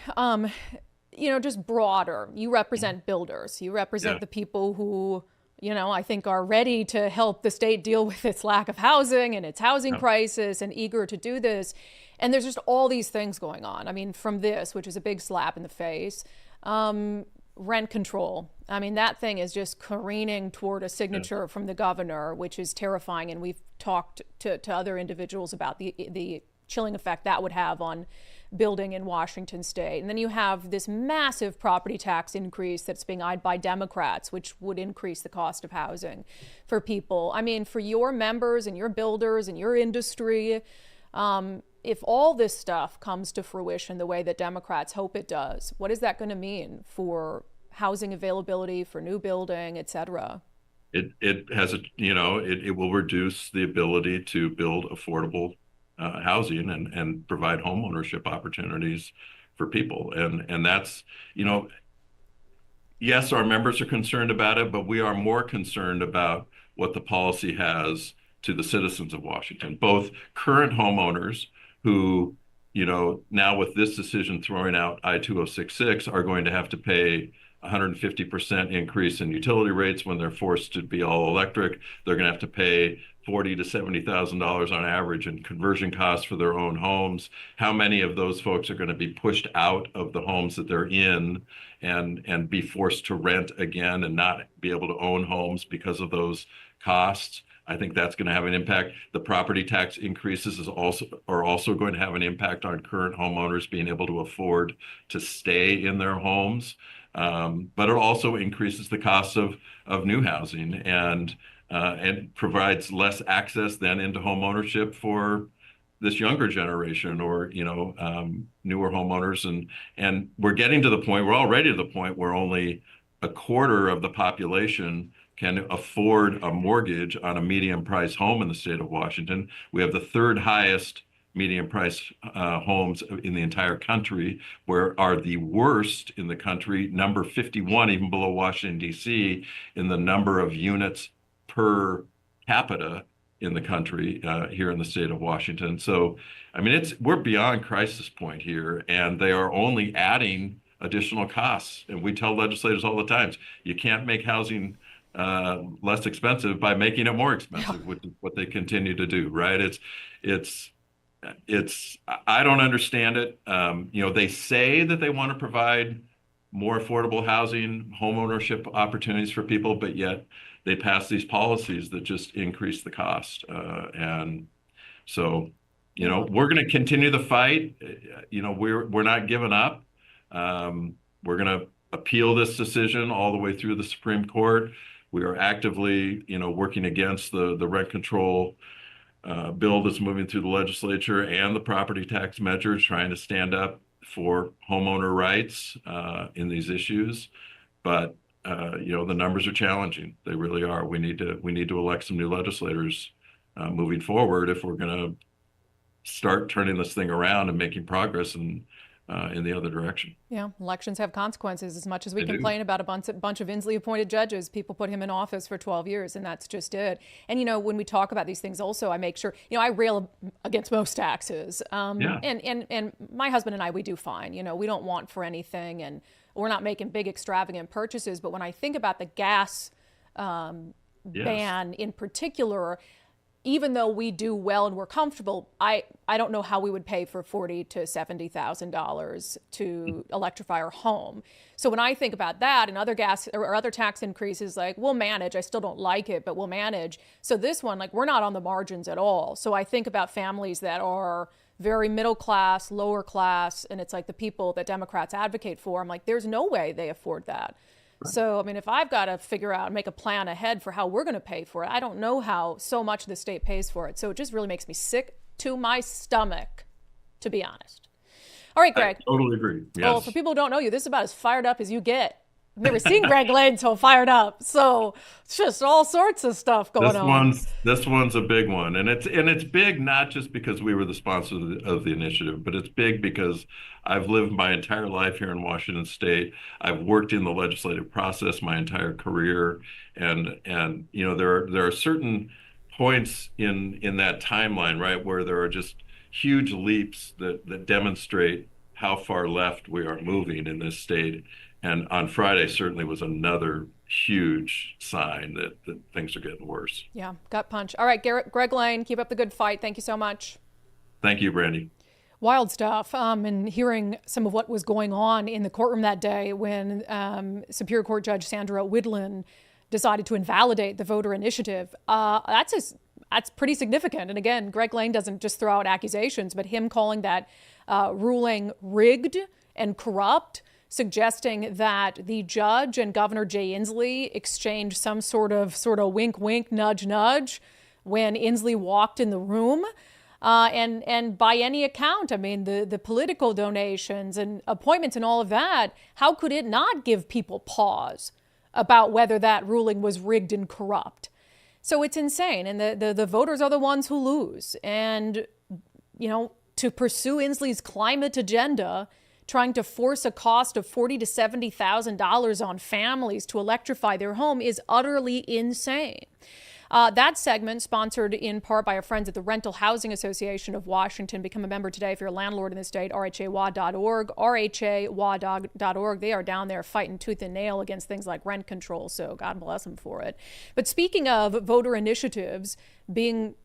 Just broader. You represent builders. You represent the people who I think are ready to help the state deal with its lack of housing and its housing crisis and eager to do this. And there's just all these things going on. I mean, from this, which is a big slap in the face, rent control. I mean, that thing is just careening toward a signature from the governor, which is terrifying. And we've talked to other individuals about the chilling effect that would have on building in Washington state. And then you have this massive property tax increase that's being eyed by Democrats, which would increase the cost of housing for people. I mean, for your members and your builders and your industry, if all this stuff comes to fruition the way that Democrats hope it does, what is that going to mean for housing availability, for new building, et cetera? It has it will reduce the ability to build affordable housing and provide home ownership opportunities for people. And that's, yes, our members are concerned about it, but we are more concerned about what the policy has to the citizens of Washington, both current homeowners who, now with this decision throwing out I-2066 are going to have to pay 150% increase in utility rates when they're forced to be all electric. They're going to have to pay $40,000 to $70,000 on average in conversion costs for their own homes. How many of those folks are going to be pushed out of the homes that they're in and be forced to rent again and not be able to own homes because of those costs? I think that's going to have an impact. The property tax increases are also going to have an impact on current homeowners being able to afford to stay in their homes. But it also increases the cost of new housing and provides less access then into home ownership for this younger generation or newer homeowners. And we're getting to the point, we're already to the point where only a quarter of the population can afford a mortgage on a medium price home in the state of Washington. We have the third highest medium price homes in the entire country, where are the worst in the country, number 51, even below Washington, D.C., in the number of units per capita in the country here in the state of Washington. So, I mean, we're beyond crisis point here, and they are only adding additional costs. And we tell legislators all the time, you can't make housing less expensive by making it more expensive, which is what they continue to do, right? I don't understand it. They say that they want to provide more affordable housing, home ownership opportunities for people, but yet they pass these policies that just increase the cost. And so, we're going to continue the fight. We're not giving up. We're going to appeal this decision all the way through the Supreme Court. We are actively, working against the rent control bill that's moving through the legislature and the property tax measures, trying to stand up for homeowner rights in these issues. But the numbers are challenging. They really are. We need to elect some new legislators moving forward if we're going to start turning this thing around and making progress in the other direction. Yeah, elections have consequences. As much as we complain about a bunch of Inslee appointed judges, people put him in office for 12 years, and that's just it. And, when we talk about these things also, I make sure, I rail against most taxes. And my husband and I, we do fine. We don't want for anything, and we're not making big extravagant purchases. But when I think about the gas ban in particular, even though we do well and we're comfortable, I don't know how we would pay for $40,000 to $70,000 to electrify our home. So when I think about that and other gas or other tax increases, like, we'll manage. I still don't like it, but we'll manage. So this one, like, we're not on the margins at all. So I think about families that are very middle class, lower class, and it's like the people that Democrats advocate for. I'm like, there's no way they afford that. So, if I've got to figure out and make a plan ahead for how we're going to pay for it, I don't know how so much the state pays for it. So it just really makes me sick to my stomach, to be honest. All right, Greg. I totally agree. Yes. Well, for people who don't know you, this is about as fired up as you get. I've never seen Greg Lane so fired up. So it's just all sorts of stuff going on. This one's a big one. And it's big not just because we were the sponsor of the initiative, but it's big because I've lived my entire life here in Washington State. I've worked in the legislative process my entire career. And there are certain points in that timeline, right, where there are just huge leaps that demonstrate how far left we are moving in this state. And on Friday certainly was another huge sign that things are getting worse. Yeah, gut punch. All right, Greg Lane, keep up the good fight. Thank you so much. Thank you, Brandi. Wild stuff. And hearing some of what was going on in the courtroom that day when Superior Court Judge Sandra Widlin decided to invalidate the voter initiative. That's pretty significant. And again, Greg Lane doesn't just throw out accusations, but him calling that ruling rigged and corrupt, suggesting that the judge and Governor Jay Inslee exchanged some sort of wink, wink, nudge, nudge when Inslee walked in the room. And by any account, the political donations and appointments and all of that, how could it not give people pause about whether that ruling was rigged and corrupt? So it's insane. And the voters are the ones who lose. And, to pursue Inslee's climate agenda, trying to force a cost of $40,000 to $70,000 on families to electrify their home is utterly insane. That segment, sponsored in part by our friends at the Rental Housing Association of Washington. Become a member today if you're a landlord in the state, rhawa.org, rhawa.org. They are down there fighting tooth and nail against things like rent control, so God bless them for it. But speaking of voter initiatives being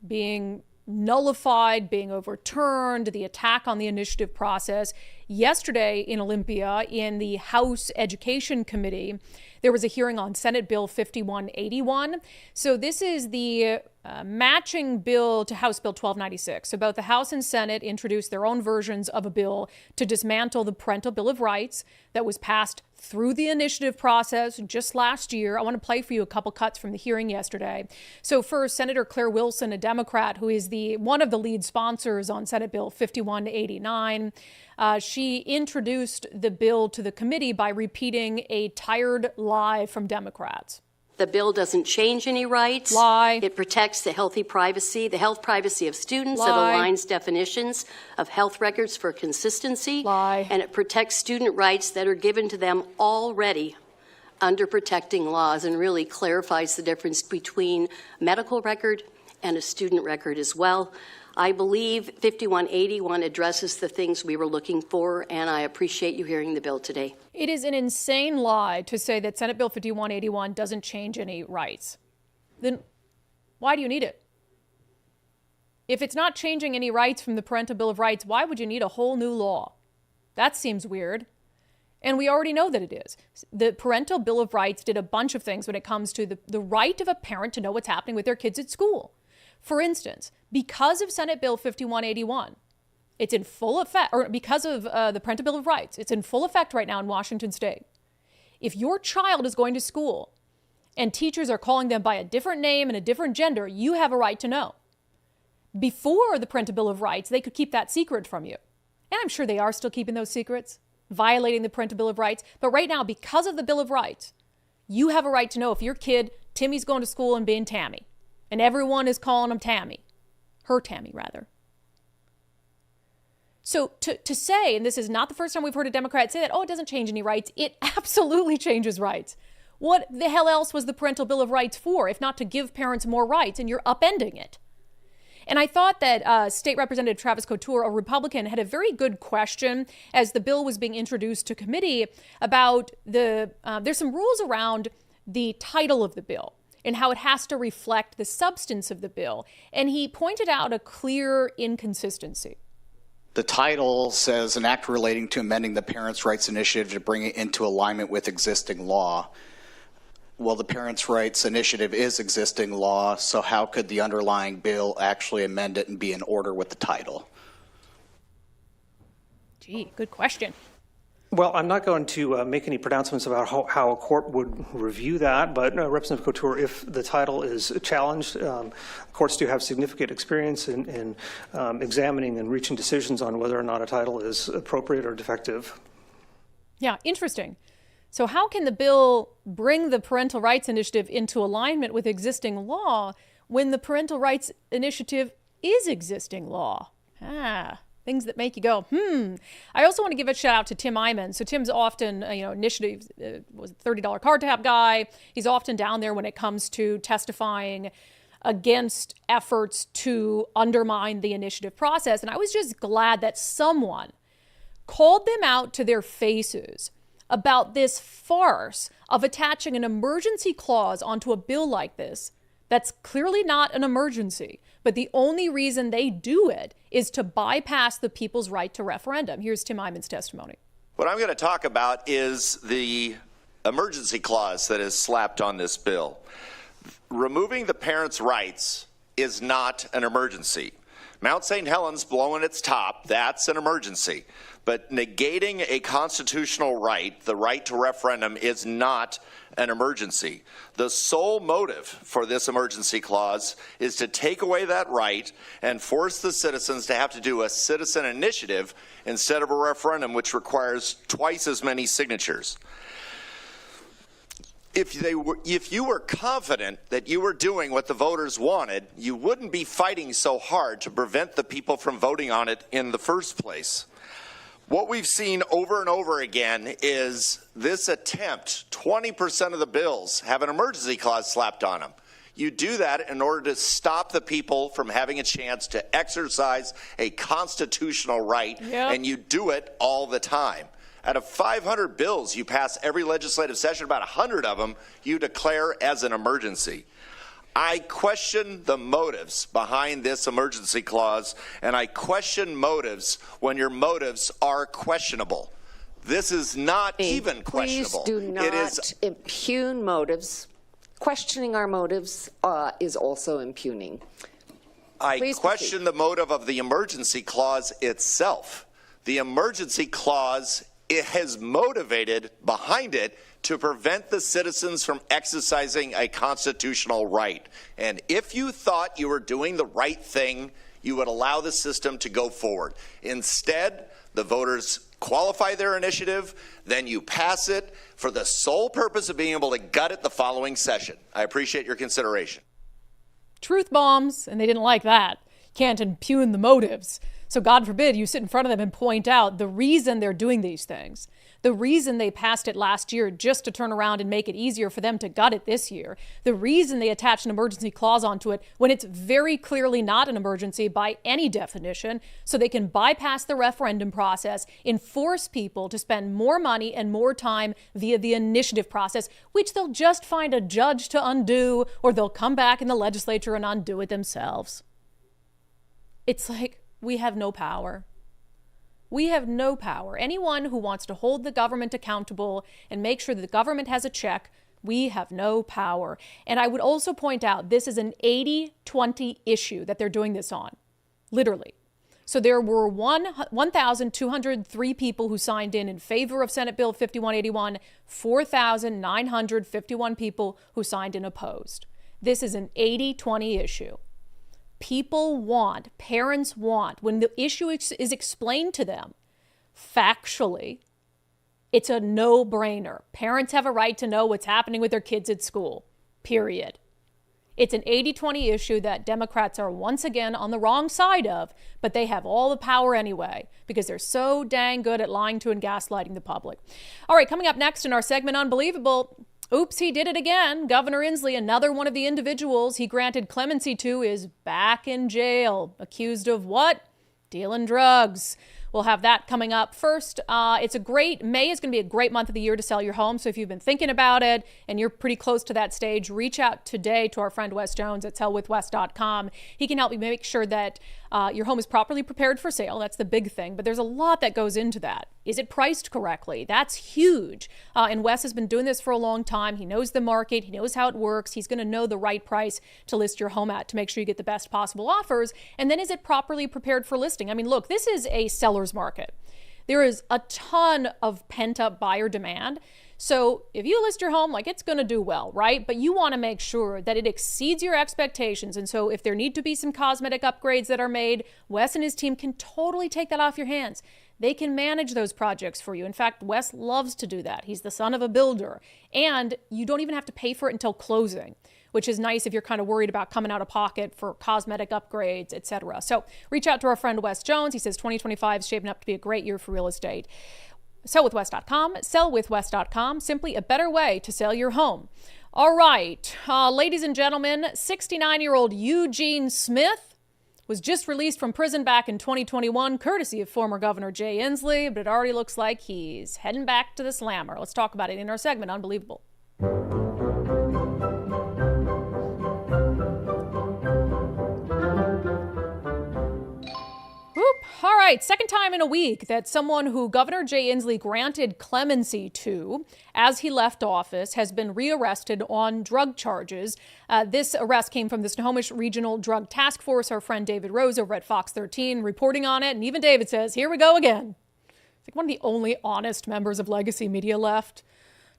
nullified, being overturned, the attack on the initiative process. Yesterday in Olympia, in the House Education Committee, there was a hearing on Senate Bill 5181. So this is the matching bill to House Bill 1296. So both the House and Senate introduced their own versions of a bill to dismantle the Parental Bill of Rights that was passed through the initiative process just last year. I want to play for you a couple cuts from the hearing yesterday. So first, Senator Claire Wilson, a Democrat who is one of the lead sponsors on Senate Bill 5189, she introduced the bill to the committee by repeating a tired lie from Democrats. The bill doesn't change any rights. Lie. It protects the health privacy of students. Lie. It aligns definitions of health records for consistency. Lie. And it protects student rights that are given to them already under protecting laws, and really clarifies the difference between medical record and a student record as well. I believe 5181 addresses the things we were looking for, and I appreciate you hearing the bill today. It is an insane lie to say that Senate Bill 5181 doesn't change any rights. Then why do you need it? If it's not changing any rights from the Parental Bill of Rights, why would you need a whole new law? That seems weird. And we already know that it is. The Parental Bill of Rights did a bunch of things when it comes to the right of a parent to know what's happening with their kids at school. For instance, because of Senate Bill 5181, it's in full effect, or because of the Parental Bill of Rights, it's in full effect right now in Washington state. If your child is going to school and teachers are calling them by a different name and a different gender, you have a right to know. Before the Parental Bill of Rights, they could keep that secret from you. And I'm sure they are still keeping those secrets, violating the Parental Bill of Rights. But right now, because of the Bill of Rights, you have a right to know if your kid, Timmy's going to school and being Tammy. And everyone is calling him Tammy. Her Tammy, rather. So to say, and this is not the first time we've heard a Democrat say that, oh, it doesn't change any rights. It absolutely changes rights. What the hell else was the Parental Bill of Rights for, if not to give parents more rights? And you're upending it. And I thought that State Representative Travis Couture, a Republican, had a very good question as the bill was being introduced to committee about there's some rules around the title of the bill and how it has to reflect the substance of the bill. And he pointed out a clear inconsistency. The title says an act relating to amending the Parents' Rights Initiative to bring it into alignment with existing law. Well, the Parents' Rights Initiative is existing law, so how could the underlying bill actually amend it and be in order with the title? Gee, good question. Well, I'm not going to make any pronouncements about how a court would review that, but Representative Couture, if the title is challenged, courts do have significant experience in examining and reaching decisions on whether or not a title is appropriate or defective. Yeah, interesting. So how can the bill bring the Parental Rights Initiative into alignment with existing law when the Parental Rights Initiative is existing law? Things that make you go, I also want to give a shout out to Tim Eyman. So Tim's often, initiative was a $30 card tab guy. He's often down there when it comes to testifying against efforts to undermine the initiative process. And I was just glad that someone called them out to their faces about this farce of attaching an emergency clause onto a bill like this that's clearly not an emergency. But the only reason they do it is to bypass the people's right to referendum. Here's Tim Eyman's testimony. What I'm going to talk about is the emergency clause that is slapped on this bill. Removing the parents' rights is not an emergency. Mount St. Helens blowing its top, that's an emergency. But negating a constitutional right, the right to referendum, is not an emergency. The sole motive for this emergency clause is to take away that right and force the citizens to have to do a citizen initiative instead of a referendum, which requires twice as many signatures. If you were confident that you were doing what the voters wanted, you wouldn't be fighting so hard to prevent the people from voting on it in the first place. What we've seen over and over again is this attempt, 20% of the bills have an emergency clause slapped on them. You do that in order to stop the people from having a chance to exercise a constitutional right, and you do it all the time. Out of 500 bills you pass every legislative session, about 100 of them you declare as an emergency. I question the motives behind this emergency clause, and I question motives when your motives are questionable. This is not even questionable. Please do not impugn motives. Questioning our motives is also impugning. I question the motive of the emergency clause itself. The emergency clause, it has motivated behind it to prevent the citizens from exercising a constitutional right. And if you thought you were doing the right thing, you would allow the system to go forward. Instead, the voters qualify their initiative, then you pass it for the sole purpose of being able to gut it the following session. I appreciate your consideration. Truth bombs, and they didn't like that. Can't impugn the motives. So God forbid you sit in front of them and point out the reason they're doing these things. The reason they passed it last year just to turn around and make it easier for them to gut it this year. The reason they attached an emergency clause onto it when it's very clearly not an emergency by any definition, so they can bypass the referendum process and force people to spend more money and more time via the initiative process, which they'll just find a judge to undo, or they'll come back in the legislature and undo it themselves. It's like we have no power. We have no power. Anyone who wants to hold the government accountable and make sure that the government has a check, we have no power. And I would also point out this is an 80-20 issue that they're doing this on, literally. So there were 1,203 people who signed in favor of Senate Bill 5181, 4,951 people who signed in opposed. This is an 80-20 issue. People want, parents want, when the issue is explained to them factually, it's a no-brainer. Parents have a right to know what's happening with their kids at school, period. It's an 80-20 issue that Democrats are once again on the wrong side of, but they have all the power anyway because they're so dang good at lying to and gaslighting the public. All right, coming up next in our segment, Unbelievable. Oops, he did it again. Governor Inslee, another one of the individuals he granted clemency to, is back in jail. Accused of what? Dealing drugs. We'll have that coming up. First, May is going to be a great month of the year to sell your home. So if you've been thinking about it and you're pretty close to that stage, reach out today to our friend Wes Jones at sellwithwes.com. He can help you make sure that your home is properly prepared for sale. That's the big thing. But there's a lot that goes into that. Is it priced correctly? That's huge. And Wes has been doing this for a long time. He knows the market. He knows how it works. He's going to know the right price to list your home at to make sure you get the best possible offers. And then is it properly prepared for listing? I mean, look, this is a seller's market. There is a ton of pent-up buyer demand. So if you list your home, like, it's going to do well, right? But you want to make sure that it exceeds your expectations. And so if there need to be some cosmetic upgrades that are made, Wes and his team can totally take that off your hands. They can manage those projects for you. In fact, Wes loves to do that. He's the son of a builder. And you don't even have to pay for it until closing, which is nice if you're kind of worried about coming out of pocket for cosmetic upgrades, etc. So reach out to our friend Wes Jones. He says 2025 is shaping up to be a great year for real estate. Sellwithwes.com, sellwithwes.com, simply a better way to sell your home. All right, ladies and gentlemen, 69-year-old Eugene Smith was just released from prison back in 2021, courtesy of former Governor Jay Inslee, but it already looks like he's heading back to the slammer. Let's talk about it in our segment, Unbelievable. All right, second time in a week that someone who Governor Jay Inslee granted clemency to as he left office has been rearrested on drug charges. This arrest came from the Snohomish Regional Drug Task Force. Our friend David Rose over at Fox 13 reporting on it. And even David says, here we go again. It's like one of the only honest members of legacy media left.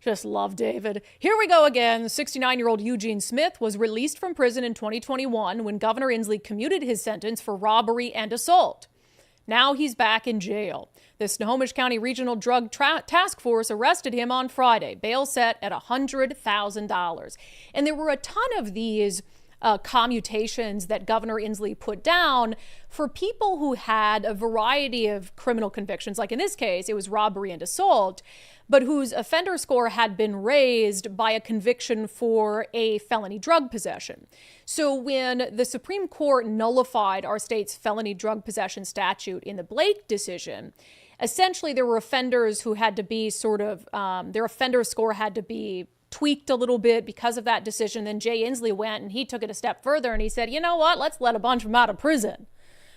Just love David. Here we go again. 69-year-old Eugene Smith was released from prison in 2021 when Governor Inslee commuted his sentence for robbery and assault. Now he's back in jail. The Snohomish County Regional Drug Task Force arrested him on Friday. Bail set at $100,000. And there were a ton of these commutations that Governor Inslee put down for people who had a variety of criminal convictions. Like in this case, it was robbery and assault, but whose offender score had been raised by a conviction for a felony drug possession. So when the Supreme Court nullified our state's felony drug possession statute in the Blake decision, essentially there were offenders who had to be their offender score had to be tweaked a little bit because of that decision. Then Jay Inslee went and he took it a step further and he said, you know what, let's let a bunch of them out of prison.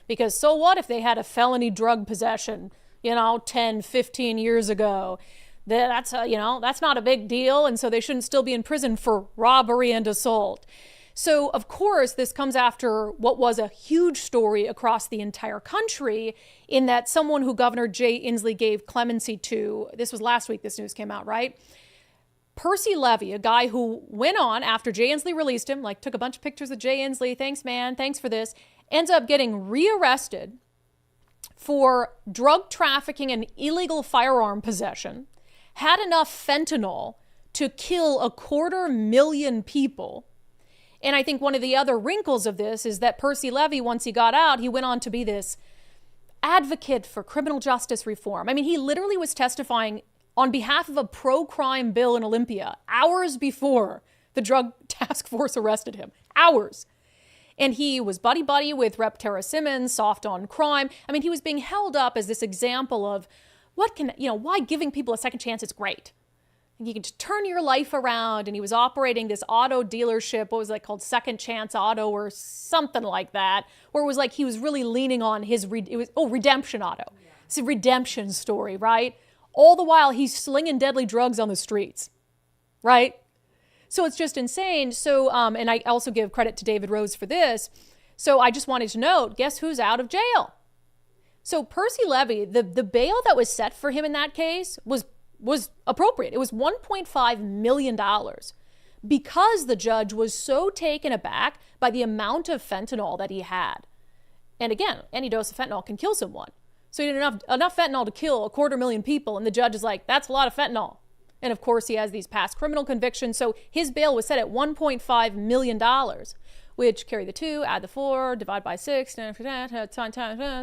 Because so what if they had a felony drug possession, 10, 15 years ago? That's not a big deal. And so they shouldn't still be in prison for robbery and assault. So, of course, this comes after what was a huge story across the entire country in that someone who Governor Jay Inslee gave clemency to, this was last week this news came out, right? Percy Levy, a guy who went on after Jay Inslee released him, took a bunch of pictures of Jay Inslee, thanks man, thanks for this, ends up getting rearrested for drug trafficking and illegal firearm possession, had enough fentanyl to kill 250,000 people. And I think one of the other wrinkles of this is that Percy Levy, once he got out, he went on to be this advocate for criminal justice reform. I mean, he literally was testifying on behalf of a pro-crime bill in Olympia hours before the drug task force arrested him. Hours. And he was buddy-buddy with Rep. Tara Simmons, soft on crime. I mean, he was being held up as this example of why giving people a second chance is great. You can turn your life around. And he was operating this auto dealership. What was that called? Second Chance Auto or something like that. Where it was like he was really leaning on his, Redemption Auto. Yeah. It's a redemption story, right? All the while he's slinging deadly drugs on the streets, right? So it's just insane. So, and I also give credit to David Rose for this. So I just wanted to note, guess who's out of jail? So Percy Levy, the bail that was set for him in that case was appropriate. It was $1.5 million because the judge was so taken aback by the amount of fentanyl that he had. And again, any dose of fentanyl can kill someone. So he had enough fentanyl to kill 250,000 people. And the judge is like, that's a lot of fentanyl. And of course, he has these past criminal convictions. So his bail was set at $1.5 million, which carry the 2, add the 4, divide by 6,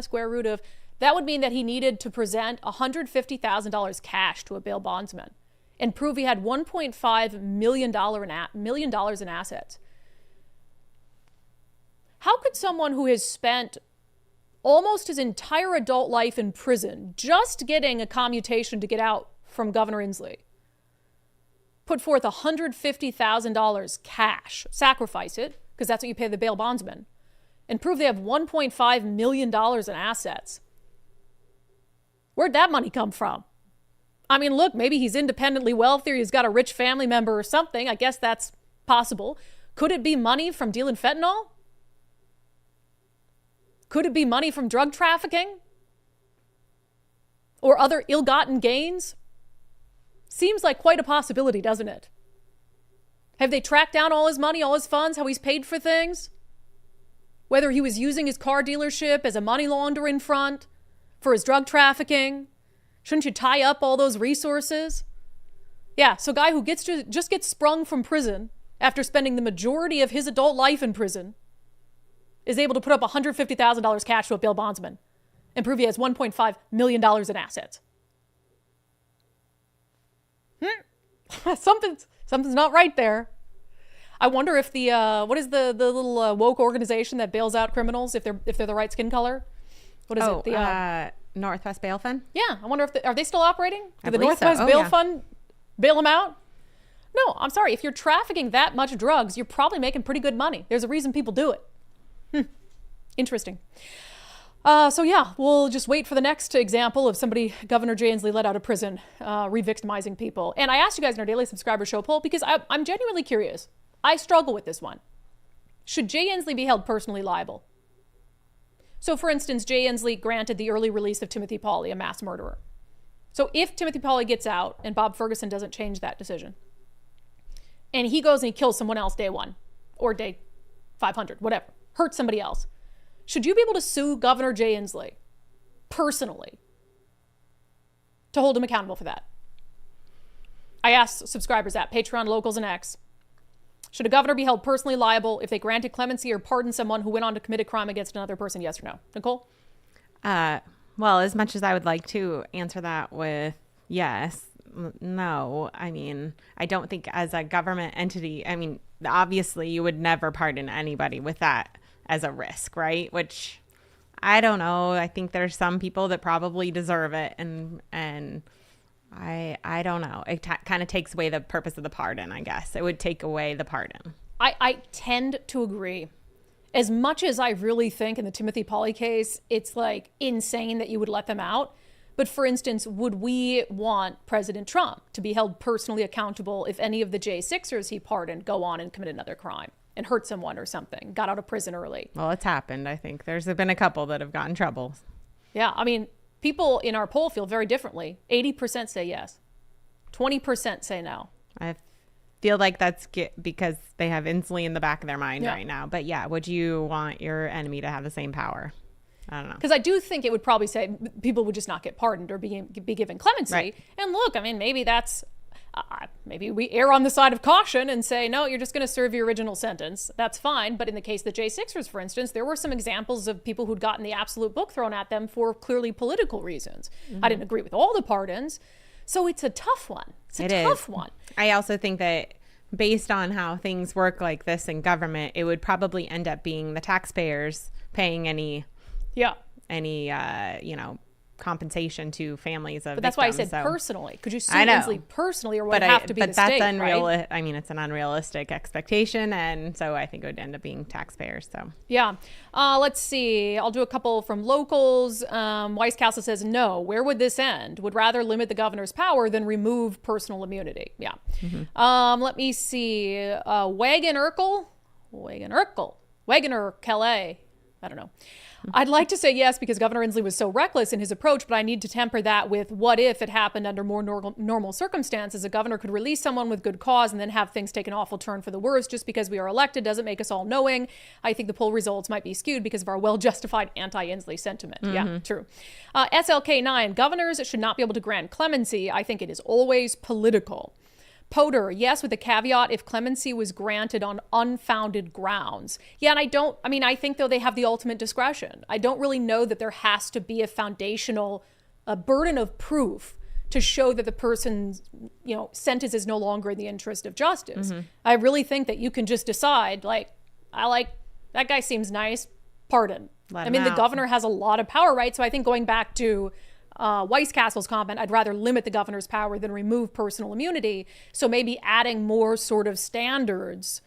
square root of. That would mean that he needed to present $150,000 cash to a bail bondsman and prove he had $1.5 million in assets. How could someone who has spent almost his entire adult life in prison just getting a commutation to get out from Governor Inslee put forth $150,000 cash, sacrifice it, because that's what you pay the bail bondsman, and prove they have $1.5 million in assets? Where'd that money come from? I mean, look, maybe he's independently wealthy or he's got a rich family member or something. I guess that's possible. Could it be money from dealing fentanyl? Could it be money from drug trafficking? Or other ill-gotten gains? Seems like quite a possibility, doesn't it? Have they tracked down all his money, all his funds, how he's paid for things? Whether he was using his car dealership as a money laundering front for his drug trafficking? Shouldn't you tie up all those resources? Yeah, so guy who just gets sprung from prison after spending the majority of his adult life in prison is able to put up $150,000 cash to a bail bondsman and prove he has $1.5 million in assets. Something's not right there. I wonder if the what is the little woke organization that bails out criminals if they're the right skin color? What is it? The Northwest Bail Fund? Yeah, I wonder if are they still operating? Did the believe Northwest so. Bail Fund bail them out? No, I'm sorry. If you're trafficking that much drugs, you're probably making pretty good money. There's a reason people do it. Interesting. So yeah, we'll just wait for the next example of somebody Governor Jay Inslee let out of prison, re-victimizing people. And I asked you guys in our daily subscriber show poll because I'm genuinely curious. I struggle with this one. Should Jay Inslee be held personally liable? So for instance, Jay Inslee granted the early release of Timothy Pauley, a mass murderer. So if Timothy Pauley gets out and Bob Ferguson doesn't change that decision, and he goes and he kills someone else day 1 or day 500, whatever, hurts somebody else, should you be able to sue Governor Jay Inslee personally to hold him accountable for that? I asked subscribers at Patreon, Locals, and X. Should a governor be held personally liable if they granted clemency or pardoned someone who went on to commit a crime against another person? Yes or no? Nicole? Well, as much as I would like to answer that with yes, no. I mean, I don't think as a government entity, I mean, obviously you would never pardon anybody with that as a risk, right? Which I don't know. I think there's some people that probably deserve it. And I don't know. It kind of takes away the purpose of the pardon, I guess. It would take away the pardon. I tend to agree. As much as I really think in the Timothy Pauley case, it's like insane that you would let them out. But for instance, would we want President Trump to be held personally accountable if any of the J6ers he pardoned go on and commit another crime and hurt someone or something, got out of prison early? Well, it's happened. I think there's been a couple that have gotten in trouble. Yeah, I mean, people in our poll feel very differently. 80% say yes. 20% say no. I feel like that's because they have Inslee in the back of their mind right now. But yeah, would you want your enemy to have the same power? I don't know. Because I do think it would probably say people would just not get pardoned or be given clemency. Right. And look, I mean, maybe that's, maybe we err on the side of caution and say, no, you're just going to serve your original sentence. That's fine. But in the case of the J6ers, for instance, there were some examples of people who'd gotten the absolute book thrown at them for clearly political reasons. I didn't agree with all the pardons. So it's a tough one. It's a tough one. I also think that based on how things work like this in government, it would probably end up being the taxpayers paying any compensation to families of But that's why I victims, said so. personally. Could you sue I know. Inslee personally, or would it have to be the that's state, right? I mean, it's an unrealistic expectation, and so I think it would end up being taxpayers. So Yeah. Let's see. I'll do a couple from locals. Weiss Castle says, no, where would this end? Would rather limit the governor's power than remove personal immunity. Yeah. Let me see. Wagoner Calais. I don't know. I'd like to say yes because Governor Inslee was so reckless in his approach, but I need to temper that with what if it happened under more normal circumstances. A governor could release someone with good cause and then have things take an awful turn for the worse. Just because we are elected doesn't make us all knowing. I think the poll results might be skewed because of our well-justified anti-Inslee sentiment. Yeah, true. SLK9, governors should not be able to grant clemency. I think it is always political. Potter, yes, with the caveat if clemency was granted on unfounded grounds. Yeah, and I think, though, they have the ultimate discretion. I don't really know that there has to be a foundational burden of proof to show that the person's, sentence is no longer in the interest of justice. I really think that you can just decide, that guy seems nice, pardon. The governor has a lot of power, right? So I think going back to Weiss Castle's comment, I'd rather limit the governor's power than remove personal immunity. So maybe adding more sort of standards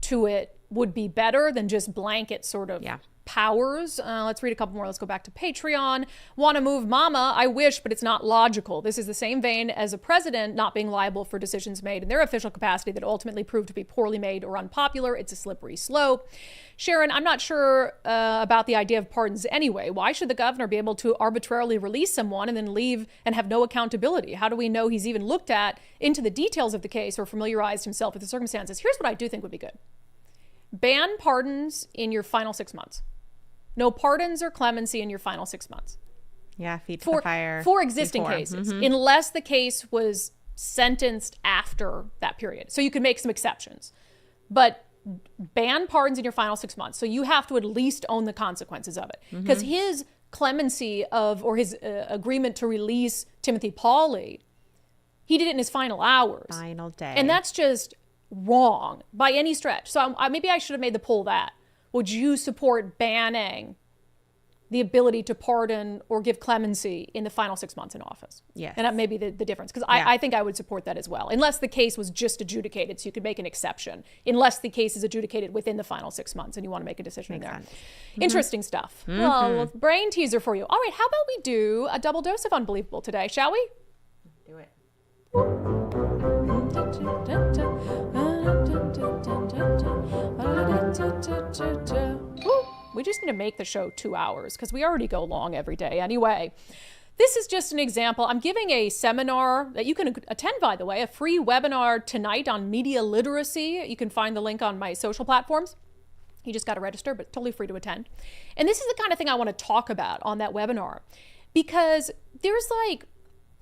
to it would be better than just blanket sort of powers. Let's read a couple more. Let's go back to Patreon. Want to move mama? I wish, but it's not logical. This is the same vein as a president not being liable for decisions made in their official capacity that ultimately prove to be poorly made or unpopular. It's a slippery slope. Sharon, I'm not sure about the idea of pardons anyway. Why should the governor be able to arbitrarily release someone and then leave and have no accountability? How do we know he's even looked into the details of the case or familiarized himself with the circumstances? Here's what I do think would be good. Ban pardons in your final 6 months. No pardons or clemency in your final 6 months. Yeah, feet to the fire. For existing cases, unless the case was sentenced after that period. So you can make some exceptions. But ban pardons in your final 6 months. So you have to at least own the consequences of it. Because his clemency or his agreement to release Timothy Pauley, he did it in his final hours. Final day. And that's just wrong by any stretch. So maybe I should have made the poll that. Would you support banning the ability to pardon or give clemency in the final 6 months in office? Yes. And that may be the difference. Because I think I would support that as well. Unless the case was just adjudicated, so you could make an exception. Unless the case is adjudicated within the final 6 months and you want to make a decision in there. Interesting stuff. Well, brain teaser for you. All right, how about we do a double dose of unbelievable today, shall we? Do it. We just need to make the show 2 hours because we already go long every day anyway. This is just an example. I'm giving a seminar that you can attend, by the way, a free webinar tonight on media literacy. You can find the link on my social platforms. You just got to register, but totally free to attend. And this is the kind of thing I want to talk about on that webinar because there's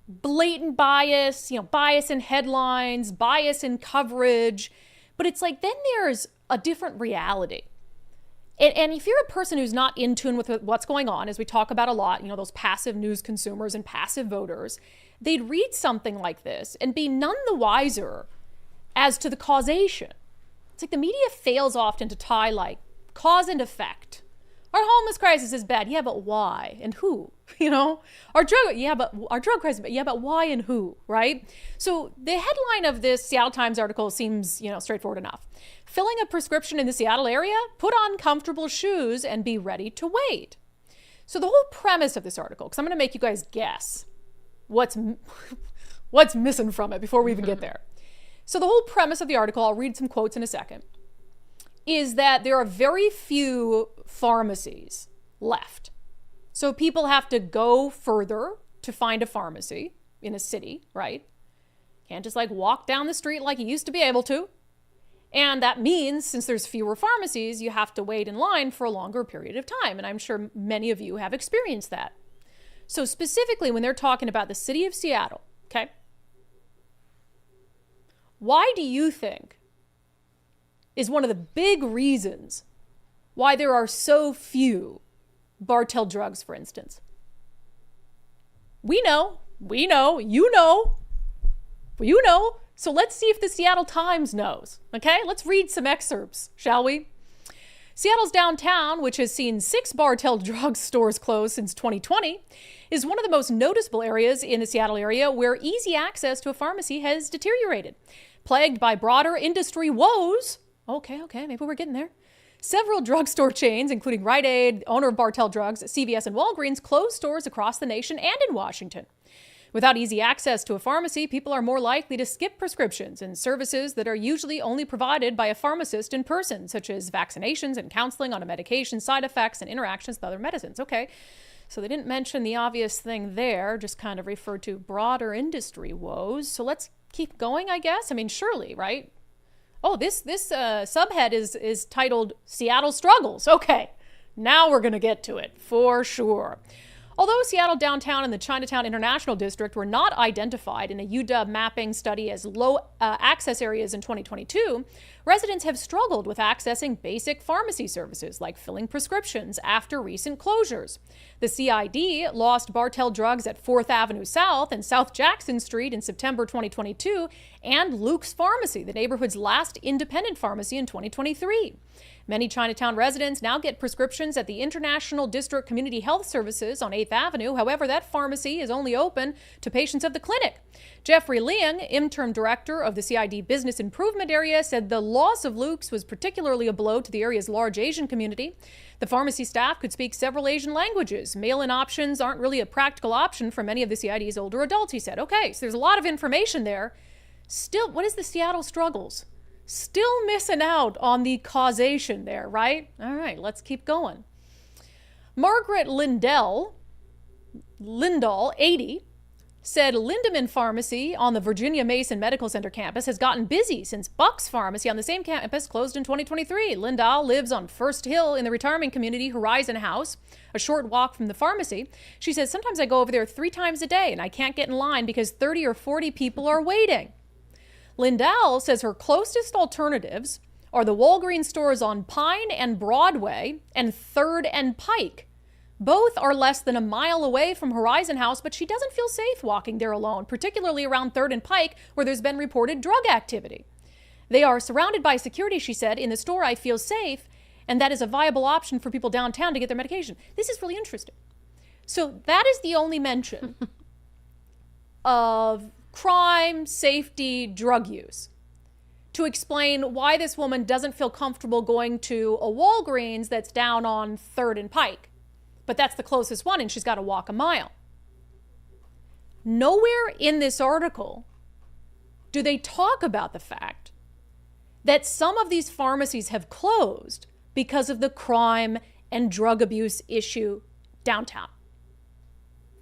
blatant bias, bias in headlines, bias in coverage, but it's then there's a different reality. And if you're a person who's not in tune with what's going on, as we talk about a lot, those passive news consumers and passive voters, they'd read something like this and be none the wiser as to the causation. It's the media fails often to tie cause and effect. Our homeless crisis is bad. Yeah, but why and who? Our drug crisis, yeah, but why and who, right? So the headline of this Seattle Times article seems, straightforward enough. Filling a prescription in the Seattle area? Put on comfortable shoes and be ready to wait. So the whole premise of this article, because I'm going to make you guys guess what's missing from it before we even get there. So the whole premise of the article, I'll read some quotes in a second, is that there are very few pharmacies left. So people have to go further to find a pharmacy in a city, right? Can't just walk down the street like you used to be able to. And that means since there's fewer pharmacies, you have to wait in line for a longer period of time. And I'm sure many of you have experienced that. So specifically when they're talking about the city of Seattle, okay? Why do you think is one of the big reasons why there are so few Bartell drugs, for instance? We know, you know. So let's see if the Seattle Times knows, okay? Let's read some excerpts, shall we? Seattle's downtown, which has seen 6 Bartell drug stores close since 2020, is one of the most noticeable areas in the Seattle area where easy access to a pharmacy has deteriorated. Plagued by broader industry woes, okay, maybe we're getting there. Several drugstore chains, including Rite Aid, owner of Bartell Drugs, CVS, and Walgreens, closed stores across the nation and in Washington. Without easy access to a pharmacy, people are more likely to skip prescriptions and services that are usually only provided by a pharmacist in person, such as vaccinations and counseling on a medication's side effects and interactions with other medicines. Okay, so they didn't mention the obvious thing there, just kind of referred to broader industry woes. So let's keep going, I guess. I mean, surely, right? Oh, this subhead is titled Seattle Struggles. Okay, now we're going to get to it for sure. Although Seattle downtown and the Chinatown International District were not identified in a UW mapping study as low access areas in 2022, residents have struggled with accessing basic pharmacy services like filling prescriptions after recent closures. The CID lost Bartell Drugs at 4th Avenue South and South Jackson Street in September 2022, and Luke's Pharmacy, the neighborhood's last independent pharmacy, in 2023. Many Chinatown residents now get prescriptions at the International District Community Health Services on 8th Avenue. However, that pharmacy is only open to patients of the clinic. Jeffrey Liang, interim director of the CID Business Improvement Area, said the loss of Luke's was particularly a blow to the area's large Asian community. The pharmacy staff could speak several Asian languages. Mail-in options aren't really a practical option for many of the CID's older adults, he said. Okay, so there's a lot of information there. Still, what is the Seattle struggles? Still missing out on the causation there, right? All right, let's keep going. Margaret Lindahl, 80, said Lindemann Pharmacy on the Virginia Mason Medical Center campus has gotten busy since Buck's Pharmacy on the same campus closed in 2023. Lindahl lives on First Hill in the retirement community Horizon House, a short walk from the pharmacy. She says, sometimes I go over there 3 times a day and I can't get in line because 30 or 40 people are waiting. Lindahl says her closest alternatives are the Walgreens stores on Pine and Broadway and 3rd and Pike. Both are less than a mile away from Horizon House, but she doesn't feel safe walking there alone, particularly around 3rd and Pike, where there's been reported drug activity. They are surrounded by security, she said. In the store, I feel safe, and that is a viable option for people downtown to get their medication. This is really interesting. So that is the only mention of crime, safety, drug use, to explain why this woman doesn't feel comfortable going to a Walgreens that's down on 3rd and Pike. But that's the closest one, and she's got to walk a mile. Nowhere in this article do they talk about the fact that some of these pharmacies have closed because of the crime and drug abuse issue downtown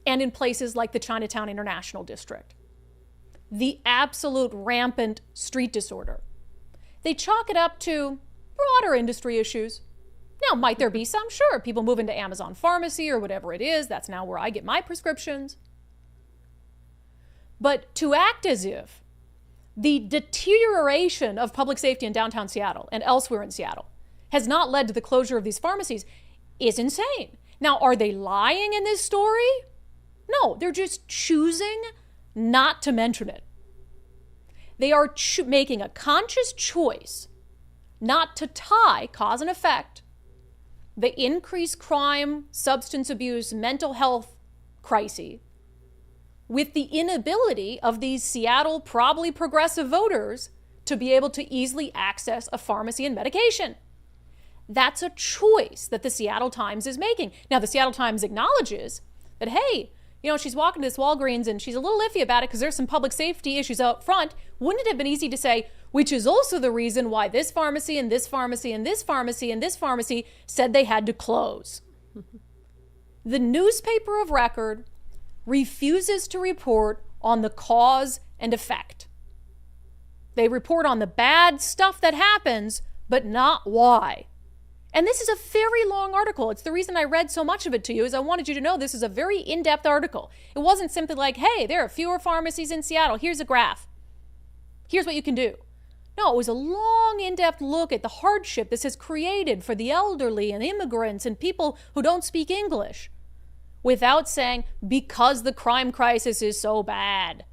and in places like the Chinatown International District. The absolute rampant street disorder. They chalk it up to broader industry issues. Now, might there be some? Sure. People move into Amazon Pharmacy or whatever it is. That's now where I get my prescriptions. But to act as if the deterioration of public safety in downtown Seattle and elsewhere in Seattle has not led to the closure of these pharmacies is insane. Now, are they lying in this story? No, they're just choosing not to mention it. They are making a conscious choice not to tie cause and effect, the increased crime, substance abuse, mental health crisis, with the inability of these Seattle probably progressive voters to be able to easily access a pharmacy and medication. That's a choice that the Seattle Times is making. Now, the Seattle Times acknowledges that, hey, you know, she's walking to this Walgreens and she's a little iffy about it because there's some public safety issues out front. Wouldn't it have been easy to say, which is also the reason why this pharmacy and this pharmacy and this pharmacy and this pharmacy said they had to close? The newspaper of record refuses to report on the cause and effect. They report on the bad stuff that happens, but not why. And this is a very long article. It's the reason I read so much of it to you, is I wanted you to know this is a very in-depth article. It wasn't simply like, hey, there are fewer pharmacies in Seattle. Here's a graph. Here's what you can do. No, it was a long, in-depth look at the hardship this has created for the elderly and immigrants and people who don't speak English, without saying, because the crime crisis is so bad.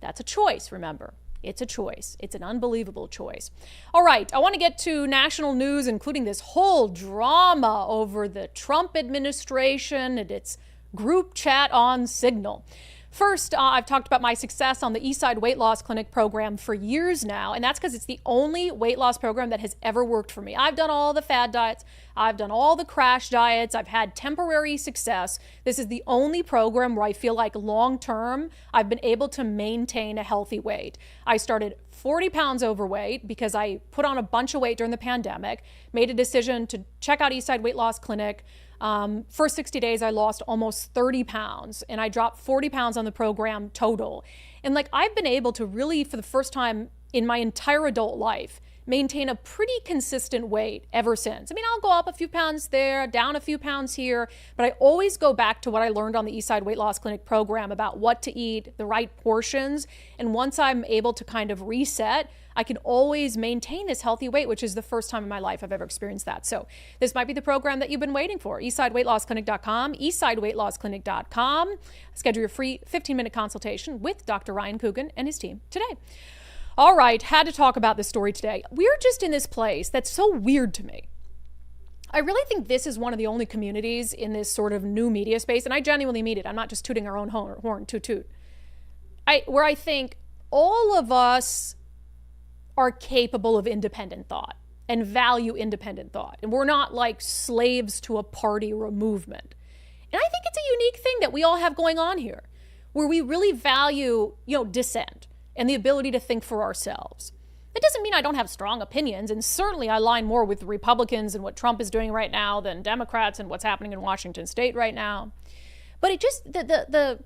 That's a choice, remember. It's a choice. It's an unbelievable choice. All right, I want to get to national news, including this whole drama over the Trump administration and its group chat on Signal. First, I've talked about my success on the Eastside Weight Loss Clinic program for years now, and that's because it's the only weight loss program that has ever worked for me. I've done all the fad diets. I've done all the crash diets. I've had temporary success. This is the only program where I feel like long-term I've been able to maintain a healthy weight. I started 40 pounds overweight because I put on a bunch of weight during the pandemic, made a decision to check out Eastside Weight Loss Clinic. First 60 days, I lost almost 30 pounds and I dropped 40 pounds on the program total. And I've been able to really, for the first time in my entire adult life, maintain a pretty consistent weight ever since. I mean, I'll go up a few pounds there, down a few pounds here, but I always go back to what I learned on the Eastside Weight Loss Clinic program about what to eat, the right portions. And once I'm able to kind of reset, I can always maintain this healthy weight, which is the first time in my life I've ever experienced that. So this might be the program that you've been waiting for. EastsideWeightLossClinic.com, EastsideWeightLossClinic.com. Schedule your free 15-minute consultation with Dr. Ryan Coogan and his team today. All right, had to talk about this story today. We're just in this place that's so weird to me. I really think this is one of the only communities in this sort of new media space, and I genuinely mean it. I'm not just tooting our own horn, toot toot. Where I think all of us are capable of independent thought and value independent thought. And we're not like slaves to a party or a movement. And I think it's a unique thing that we all have going on here, where we really value, dissent and the ability to think for ourselves. That doesn't mean I don't have strong opinions, and certainly I align more with the Republicans and what Trump is doing right now than Democrats and what's happening in Washington State right now. But it just, the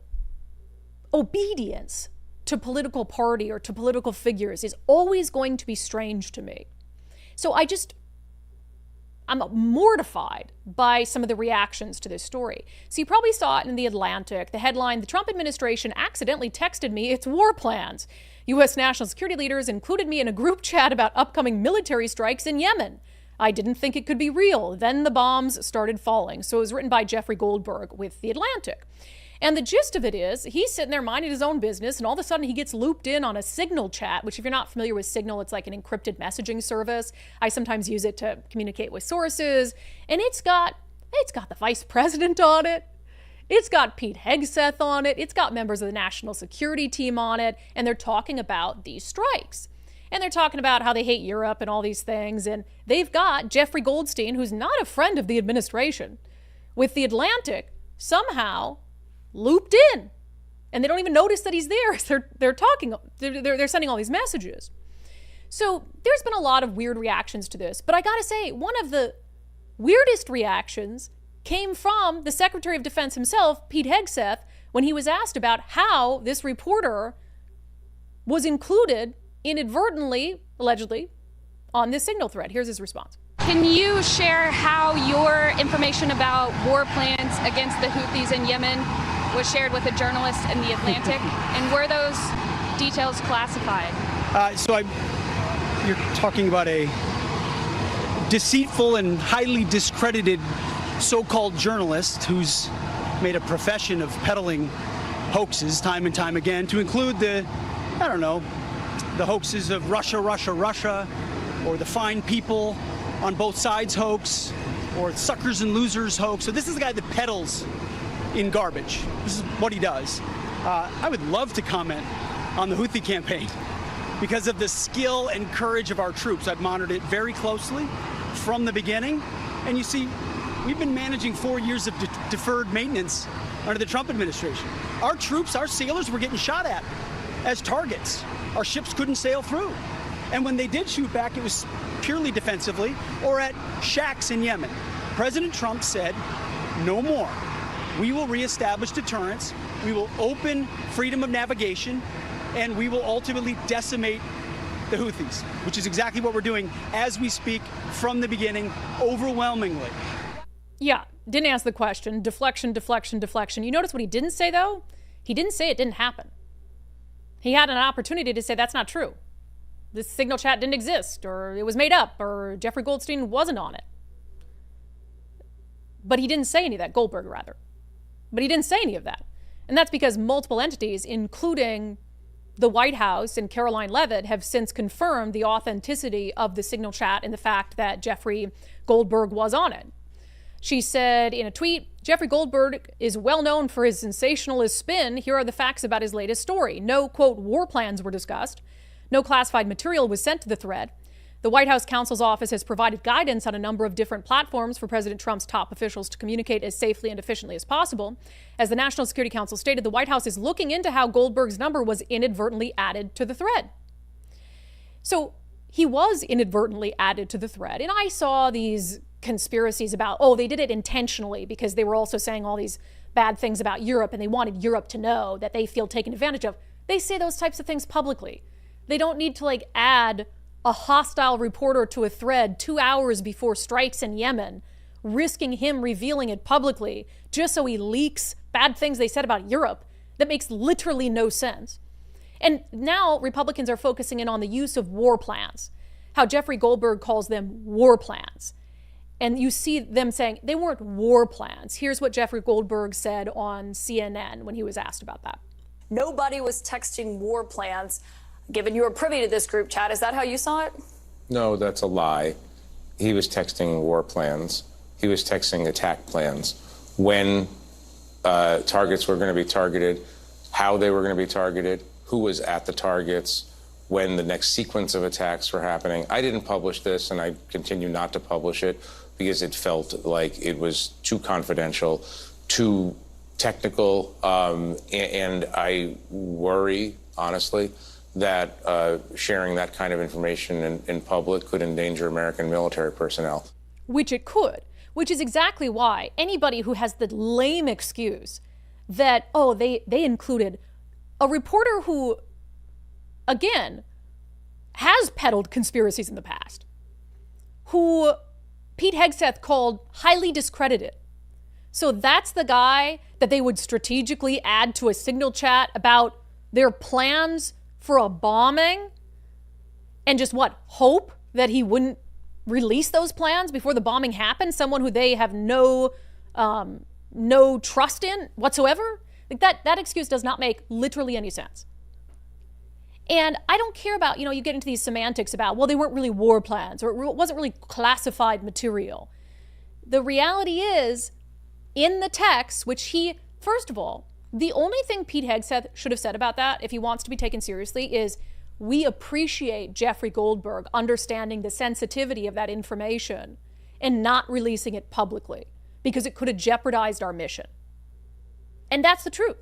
obedience to political party or to political figures is always going to be strange to me. So I'm mortified by some of the reactions to this story. So you probably saw it in The Atlantic, the headline, "The Trump administration accidentally texted me its war plans. U.S. national security leaders included me in a group chat about upcoming military strikes in Yemen. I didn't think it could be real. Then the bombs started falling." So it was written by Jeffrey Goldberg with The Atlantic. And the gist of it is, he's sitting there minding his own business, and all of a sudden he gets looped in on a Signal chat, which if you're not familiar with Signal, it's like an encrypted messaging service. I sometimes use it to communicate with sources. And it's got the vice president on it. It's got Pete Hegseth on it. It's got members of the national security team on it. And they're talking about these strikes. And they're talking about how they hate Europe and all these things. And they've got Jeffrey Goldstein, who's not a friend of the administration, with The Atlantic somehow looped in, and they don't even notice that he's there. They're sending all these messages. So there's been a lot of weird reactions to this, but I gotta say, one of the weirdest reactions came from the Secretary of Defense himself, Pete Hegseth, when he was asked about how this reporter was included inadvertently, allegedly, on this Signal thread. Here's his response. Can you share how your information about war plans against the Houthis in Yemen was shared with a journalist in The Atlantic? And were those details classified? You're talking about a deceitful and highly discredited so-called journalist who's made a profession of peddling hoaxes time and time again, to include the hoaxes of Russia, or the fine people on both sides hoax, or suckers and losers hoax. So this is the guy that peddles in garbage. This is what he does. I would love to comment on the Houthi campaign because of the skill and courage of our troops. I've monitored it very closely from the beginning. And you see, we've been managing 4 years of deferred maintenance under the Trump administration. Our troops, our sailors were getting shot at as targets. Our ships couldn't sail through. And when they did shoot back, it was purely defensively or at shacks in Yemen. President Trump said, no more. We will reestablish deterrence. We will open freedom of navigation, and we will ultimately decimate the Houthis, which is exactly what we're doing as we speak from the beginning, overwhelmingly. Yeah, didn't answer the question. Deflection. You notice what he didn't say, though? He didn't say it didn't happen. He had an opportunity to say that's not true. This Signal chat didn't exist, or it was made up, or Jeffrey Goldstein wasn't on it. But he didn't say any of that, Goldberg rather. But he didn't say any of that. And that's because multiple entities, including the White House and Caroline Leavitt have since confirmed the authenticity of the Signal chat and the fact that Jeffrey Goldberg was on it. She said in a tweet, Jeffrey Goldberg is well known for his sensationalist spin. Here are the facts about his latest story. No, quote, war plans were discussed. No classified material was sent to the thread. The White House counsel's office has provided guidance on a number of different platforms for President Trump's top officials to communicate as safely and efficiently as possible. As the National Security Council stated, the White House is looking into how Goldberg's number was inadvertently added to the thread. So he was inadvertently added to the thread. And I saw these conspiracies about, oh, they did it intentionally because they were also saying all these bad things about Europe and they wanted Europe to know that they feel taken advantage of. They say those types of things publicly. They don't need to add a hostile reporter to a thread 2 hours before strikes in Yemen, risking him revealing it publicly just so he leaks bad things they said about Europe. That makes literally no sense. And now Republicans are focusing in on the use of war plans, how Jeffrey Goldberg calls them war plans. And you see them saying they weren't war plans. Here's what Jeffrey Goldberg said on CNN when he was asked about that. Nobody was texting war plans. Given you were privy to this group chat, is that how you saw it? No, that's a lie. He was texting war plans. He was texting attack plans. When targets were going to be targeted, how they were going to be targeted, who was at the targets, when the next sequence of attacks were happening. I didn't publish this, and I continue not to publish it because it felt like it was too confidential, too technical, and I worry, honestly, that sharing that kind of information in public could endanger American military personnel. Which it could, which is exactly why anybody who has the lame excuse that, oh, they included a reporter who, again, has peddled conspiracies in the past, who Pete Hegseth called highly discredited. So that's the guy that they would strategically add to a Signal chat about their plans for a bombing and just hope that he wouldn't release those plans before the bombing happened, someone who they have no trust in whatsoever. That excuse does not make literally any sense. And I don't care about, you get into these semantics about, well, they weren't really war plans or it wasn't really classified material. The reality is, in the text, which he, first of all, the only thing Pete Hegseth should have said about that, if he wants to be taken seriously, is we appreciate Jeffrey Goldberg understanding the sensitivity of that information and not releasing it publicly because it could have jeopardized our mission. And that's the truth,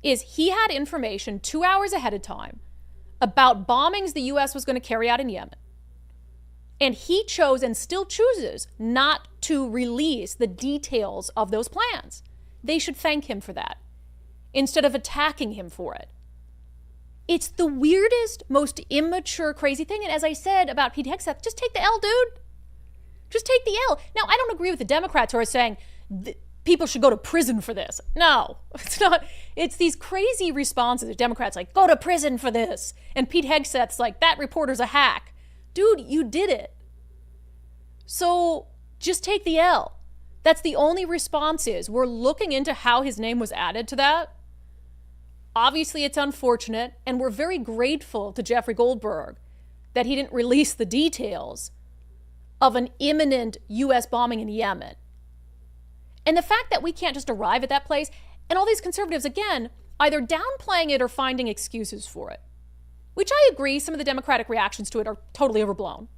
is he had information 2 hours ahead of time about bombings the U.S. was going to carry out in Yemen. And he chose and still chooses not to release the details of those plans. They should thank him for that instead of attacking him for it. It's the weirdest, most immature, crazy thing. And as I said about Pete Hegseth, just take the L, dude. Just take the L. Now, I don't agree with the Democrats who are saying people should go to prison for this. No, it's not. It's these crazy responses. The Democrats go to prison for this. And Pete Hegseth's that reporter's a hack. Dude, you did it. So just take the L. That's the only response is we're looking into how his name was added to that. Obviously, it's unfortunate, and we're very grateful to Jeffrey Goldberg that he didn't release the details of an imminent U.S. bombing in Yemen. And the fact that we can't just arrive at that place, and all these conservatives, again, either downplaying it or finding excuses for it, which I agree, some of the Democratic reactions to it are totally overblown.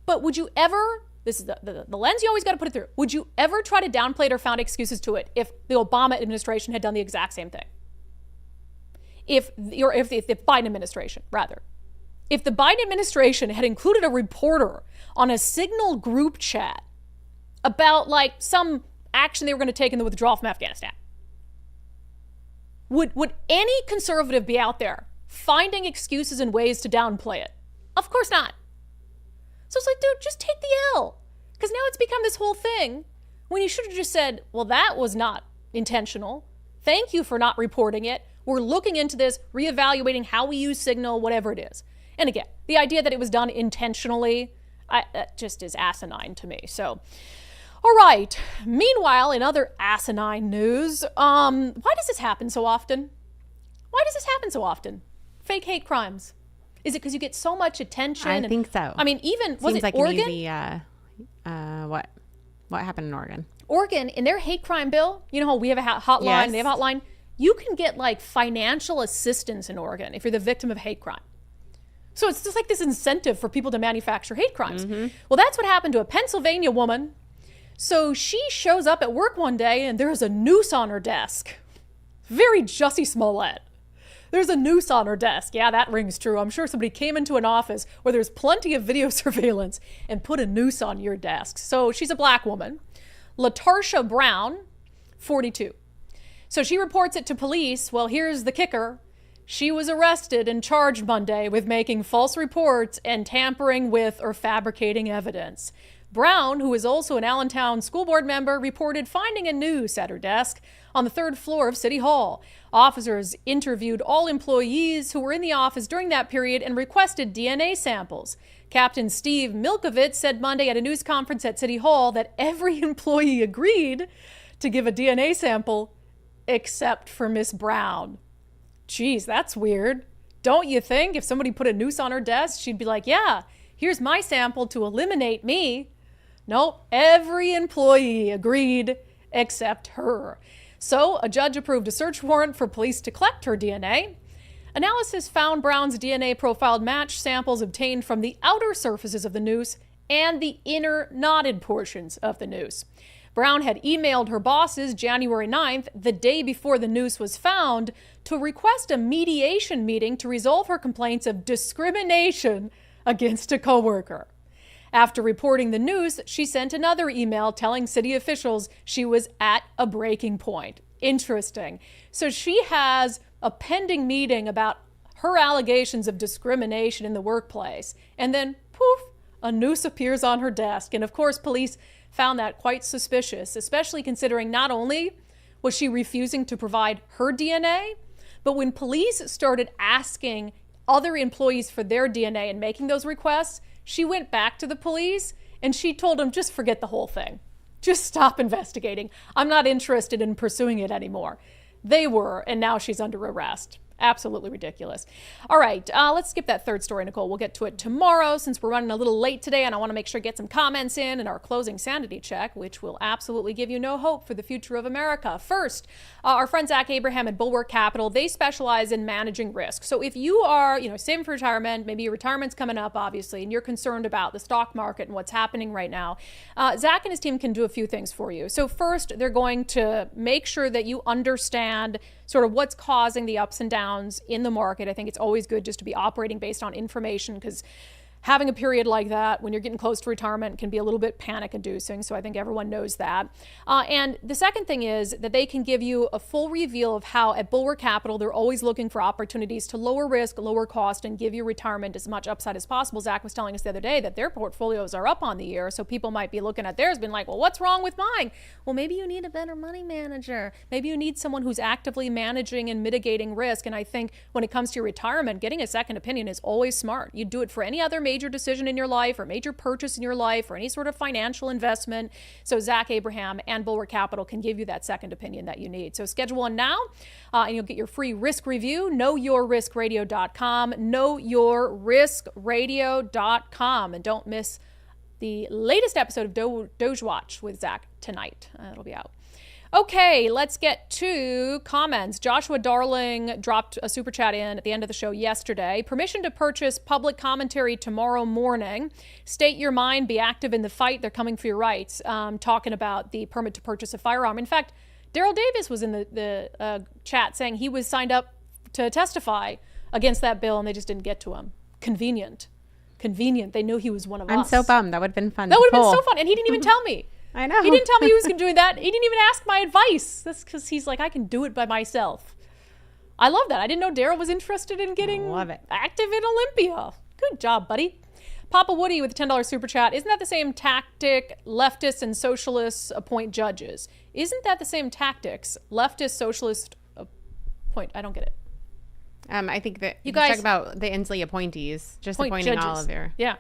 But would you ever, this is the lens you always got to put it through, would you ever try to downplay it or found excuses to it if the Obama administration had done the exact same thing? If the Biden administration, rather. If the Biden administration had included a reporter on a Signal group chat about some action they were going to take in the withdrawal from Afghanistan, would any conservative be out there finding excuses and ways to downplay it? Of course not. So it's dude, just take the L. Because now it's become this whole thing when you should have just said, well, that was not intentional. Thank you for not reporting it. We're looking into this, reevaluating how we use Signal, whatever it is. And again, the idea that it was done intentionally, that just is asinine to me. So, all right. Meanwhile, in other asinine news, why does this happen so often? Why does this happen so often? Fake hate crimes. Is it because you get so much attention? I think so. I mean, even, was Seems it like Oregon? an easy, what happened in Oregon? Oregon, in their hate crime bill, you know how we have a hotline, Yes. they have a hotline? You can get like financial assistance in Oregon if you're the victim of hate crime. So it's just like this incentive for people to manufacture hate crimes. Well, that's what happened to a Pennsylvania woman. So she shows up at work one day and there's a noose on her desk. Very Jussie Smollett. There's a noose on her desk. Yeah, that rings true. I'm sure somebody came into an office where there's plenty of video surveillance and put a noose on your desk. So she's a black woman. LaTarsha Brown, 42. So she reports it to police. Well, here's the kicker. She was arrested and charged Monday with making false reports and tampering with or fabricating evidence. Brown, who is also an Allentown school board member, reported finding a noose at her desk on the 3rd floor of City Hall. Officers interviewed all employees who were in the office during that period and requested DNA samples. Captain Steve Milkovich said Monday at a news conference at City Hall that every employee agreed to give a DNA sample except for Miss Brown. Geez, that's weird. Don't you think if somebody put a noose on her desk, she'd be like, yeah, here's my sample to eliminate me. Nope, every employee agreed except her. So a judge approved a search warrant for police to collect her DNA. Analysis found Brown's DNA profile matched samples obtained from the outer surfaces of the noose and the inner knotted portions of the noose. Brown had emailed her bosses January 9th, the day before the noose was found, to request a mediation meeting to resolve her complaints of discrimination against a coworker. After reporting the noose, she sent another email telling city officials she was at a breaking point. Interesting. So she has a pending meeting about her allegations of discrimination in the workplace. And then, poof, a noose appears on her desk. And of course, police found that quite suspicious, especially considering not only was she refusing to provide her DNA, but when police started asking other employees for their DNA and making those requests, she went back to the police and she told them, just forget the whole thing. Just stop investigating. I'm not interested in pursuing it anymore. They were, and now she's under arrest. Absolutely ridiculous. All right, let's skip that third story, Nicole. We'll get to it tomorrow since we're running a little late today, and I want to make sure to get some comments in our closing sanity check, which will absolutely give you no hope for the future of America. First, our friend Zach Abraham at Bulwark Capital, they specialize in managing risk. So if you are, saving for retirement, maybe your retirement's coming up, obviously, and you're concerned about the stock market and what's happening right now, Zach and his team can do a few things for you. So first, they're going to make sure that you understand sort of what's causing the ups and downs in the market. I think it's always good just to be operating based on information, because having a period like that when you're getting close to retirement can be a little bit panic-inducing. So I think everyone knows that. And the second thing is that they can give you a full reveal of how at Bulwark Capital, they're always looking for opportunities to lower risk, lower cost, and give your retirement as much upside as possible. Zach was telling us the other day that their portfolios are up on the year. So people might be looking at theirs being like, well, what's wrong with mine? Well, maybe you need a better money manager. Maybe you need someone who's actively managing and mitigating risk. And I think when it comes to your retirement, getting a second opinion is always smart. You do it for any other major decision in your life or major purchase in your life or any sort of financial investment. So Zach Abraham and Bulwark Capital can give you that second opinion that you need. So schedule one now and you'll get your free risk review. KnowYourRiskRadio.com. KnowYourRiskRadio.com. And don't miss the latest episode of Doge Watch with Zach tonight. It'll be out. Okay, let's get to comments. Joshua Darling dropped a super chat in at the end of the show yesterday. Permission to purchase public commentary tomorrow morning. State your mind, be active in the fight. They're coming for your rights. Talking about the permit to purchase a firearm. In fact, Daryl Davis was in the chat saying he was signed up to testify against that bill and they just didn't get to him. Convenient. They knew he was one of us. I'm so bummed. That would have been fun. That would have been so fun. And he didn't even tell me. I know. He didn't tell me he was doing that. He didn't even ask my advice. That's because he's like, I can do it by myself. I love that. I didn't know Daryl was interested in getting active in Olympia. Good job, buddy. Papa Woody with a $10 super chat. Isn't that the same tactic leftists and socialists appoint judges? Isn't that the same tactics leftists, socialists appoint? I don't get it. I think that you guys talk about the Inslee appointees, just appointing judges. All of your. Yeah.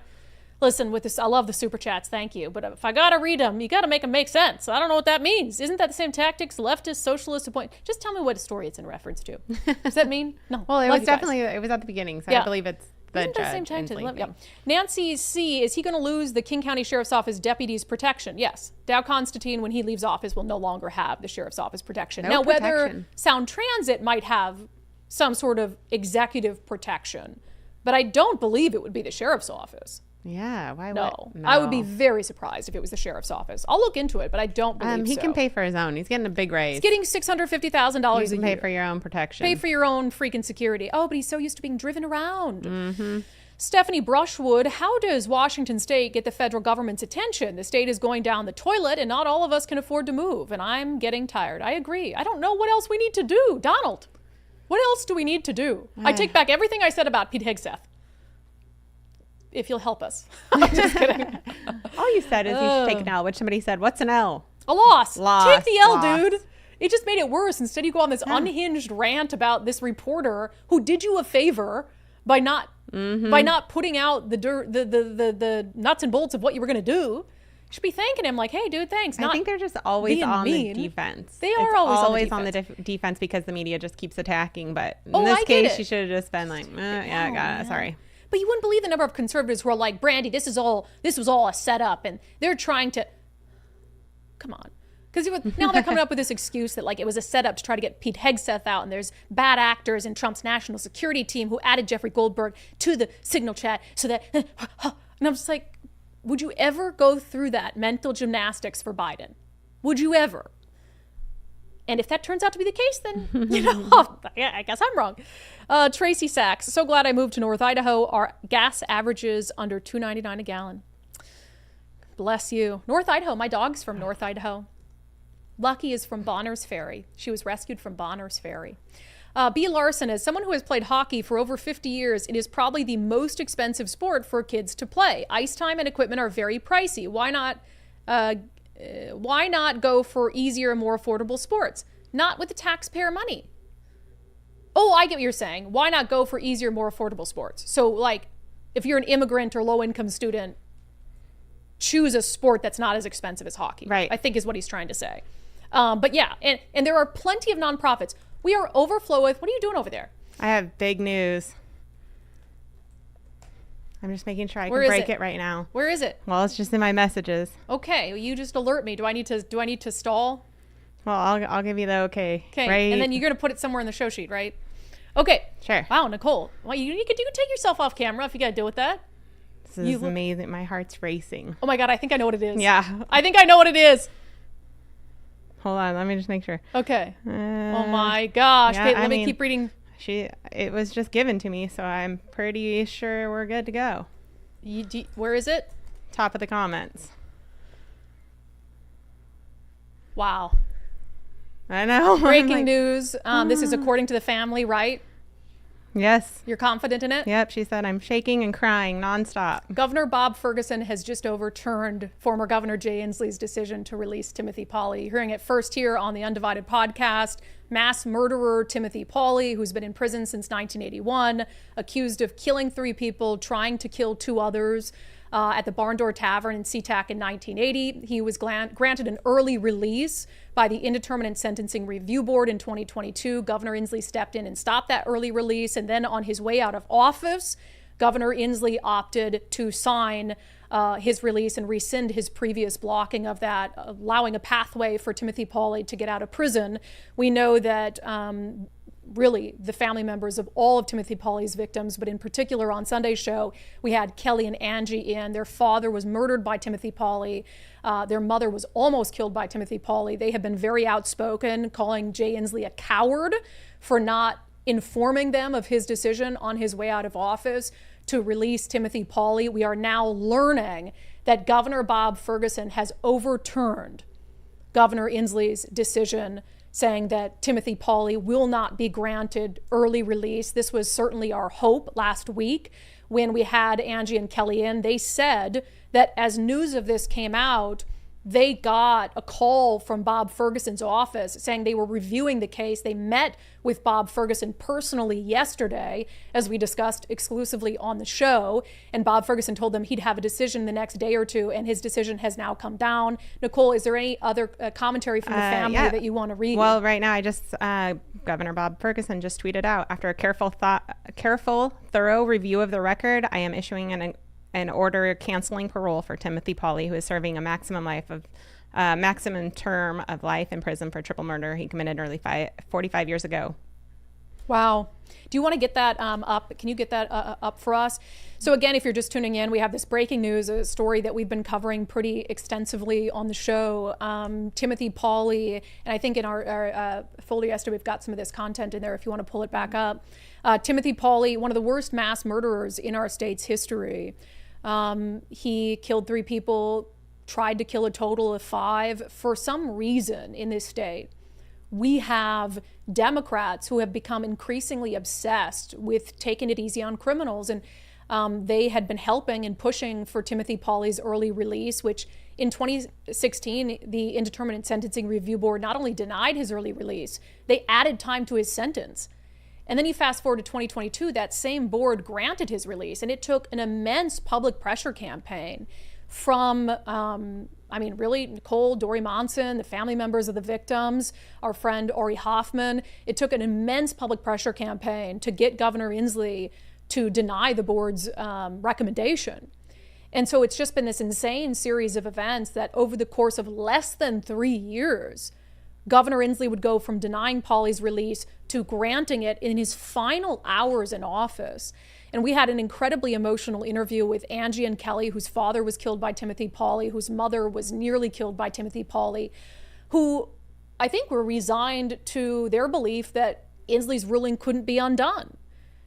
Listen, with this, I love the super chats, thank you. But if I gotta read them, you gotta make them make sense. I don't know what that means. Isn't that the same tactics leftist, socialist appoint? Just tell me what story it's in reference to. Does that mean? No. Well, it was definitely, it was at the beginning, so I believe it's the Isn't that the same judge. tactic? Yeah. Nancy C, is he going to lose the King County Sheriff's Office deputies' protection? Yes. Dow Constantine, when he leaves office, will no longer have the Sheriff's Office protection. No now, protection. whether Sound Transit might have some sort of executive protection, but I don't believe it would be the Sheriff's Office. Yeah, why would? No. I would be very surprised if it was the Sheriff's Office. I'll look into it, but I don't believe he so. can pay for his own. He's getting a big raise. He's getting $650,000 a year. You can pay for your own protection. Pay for your own freaking security. Oh, but he's so used to being driven around. Stephanie Brushwood, how does Washington State get the federal government's attention? The state is going down the toilet and not all of us can afford to move. And I'm getting tired. I agree. I don't know what else we need to do. Donald, what else do we need to do? I take back everything I said about Pete Hegseth. If you'll help us. I'm just kidding. All you said is you should take an L, which somebody said, what's an L? A loss. Loss. Take the L, Loss. dude. It just made it worse. Instead, you go on this unhinged rant about this reporter who did you a favor by not putting out the nuts and bolts of what you were going to do. You should be thanking him like, hey, dude, thanks. I think they're just always on mean. the defense. They are always on the defense because the media just keeps attacking. But in Oh, this I get case, it. you should have just been like, yeah, I got it. Sorry. But you wouldn't believe the number of conservatives who are like, Brandi, this was all a setup, and they're trying to, come on. Because now they're coming up with this excuse that like it was a setup to try to get Pete Hegseth out, and there's bad actors in Trump's national security team who added Jeffrey Goldberg to the signal chat so that, and I'm just like, would you ever go through that mental gymnastics for Biden? Would you ever? And if that turns out to be the case, then, I guess I'm wrong. Tracy Sachs, so glad I moved to North Idaho. Our gas averages under $2.99 a gallon. Bless you. North Idaho, my dog's from North Idaho. Lucky is from Bonners Ferry. She was rescued from Bonners Ferry. B. Larson, as someone who has played hockey for over 50 years, it is probably the most expensive sport for kids to play. Ice time and equipment are very pricey. Why not go for easier, more affordable sports? Not with the taxpayer money. Oh, I get what you're saying. Why not go for easier, more affordable sports? So, like, if you're an immigrant or low-income student, choose a sport that's not as expensive as hockey. Right. I think is what he's trying to say. But yeah, and there are plenty of nonprofits. We are overflow with, what are you doing over there? I have big news. I'm just making sure I Where can is break it right now. Where is it? Well, it's just in my messages. Okay, well, you just alert me. Do I need to stall? Well, I'll give you the okay. Okay, Right. and then you're gonna put it somewhere in the show sheet, right? Okay. Sure. Wow, Nicole. Well, you could take yourself off camera if you got to deal with that. This is amazing. My heart's racing. Oh my God, I think I know what it is. Yeah. I think I know what it is. Hold on. Let me just make sure. Okay. Oh my gosh. yeah, Okay, let me keep reading. It was just given to me, so I'm pretty sure we're good to go. Where is it? Top of the comments. Wow. I know. Breaking news. This is according to the family, right? Yes. You're confident in it? Yep. She said, I'm shaking and crying nonstop. Governor Bob Ferguson has just overturned former Governor Jay Inslee's decision to release Timothy Pauley. You're hearing it first here on the Undivided podcast. Mass murderer Timothy Pauley, who's been in prison since 1981, accused of killing 3 people, trying to kill 2 others at the Barn Door Tavern in SeaTac in 1980. He was granted an early release by the Indeterminate Sentencing Review Board in 2022. Governor Inslee stepped in and stopped that early release. And then on his way out of office, Governor Inslee opted to sign his release and rescind his previous blocking of that, allowing a pathway for Timothy Pauley to get out of prison. We know that really the family members of all of Timothy Pauley's victims, but in particular on Sunday's show, we had Kelly and Angie in. Their father was murdered by Timothy Pauley. Their mother was almost killed by Timothy Pauley. They have been very outspoken, calling Jay Inslee a coward for not informing them of his decision on his way out of office to release Timothy Pauley. We are now learning that Governor Bob Ferguson has overturned Governor Inslee's decision, saying that Timothy Pauley will not be granted early release. This was certainly our hope last week when we had Angie and Kelly in. They said that as news of this came out, they got a call from Bob Ferguson's office saying they were reviewing the case. They met with Bob Ferguson personally yesterday, as we discussed exclusively on the show. And Bob Ferguson told them he'd have a decision the next day or two, and his decision has now come down. Nicole, is there any other commentary from the family that you want to read? Well, right now, Governor Bob Ferguson just tweeted out, after a careful, thorough review of the record, I am issuing an order canceling parole for Timothy Pauley, who is serving a maximum term of life in prison for triple murder he committed nearly 45 years ago. Wow. Do you want to get that up? Can you get that up for us? So again, if you're just tuning in, we have this breaking news, a story that we've been covering pretty extensively on the show. Timothy Pauley, and I think in our folder yesterday, we've got some of this content in there if you want to pull it back up. Timothy Pauley, one of the worst mass murderers in our state's history. He killed 3 people, tried to kill a total of 5. For some reason in this state, we have Democrats who have become increasingly obsessed with taking it easy on criminals. And they had been helping and pushing for Timothy Pauley's early release, which in 2016, the Indeterminate Sentencing Review Board not only denied his early release, they added time to his sentence. And then you fast forward to 2022, that same board granted his release, and it took an immense public pressure campaign from, really, Nicole, Dory Monson, the family members of the victims, our friend Ori Hoffman. It took an immense public pressure campaign to get Governor Inslee to deny the board's recommendation. And so it's just been this insane series of events that over the course of less than 3 years, Governor Inslee would go from denying Pauley's release to granting it in his final hours in office. And we had an incredibly emotional interview with Angie and Kelly, whose father was killed by Timothy Pauley, whose mother was nearly killed by Timothy Pauley, who I think were resigned to their belief that Inslee's ruling couldn't be undone.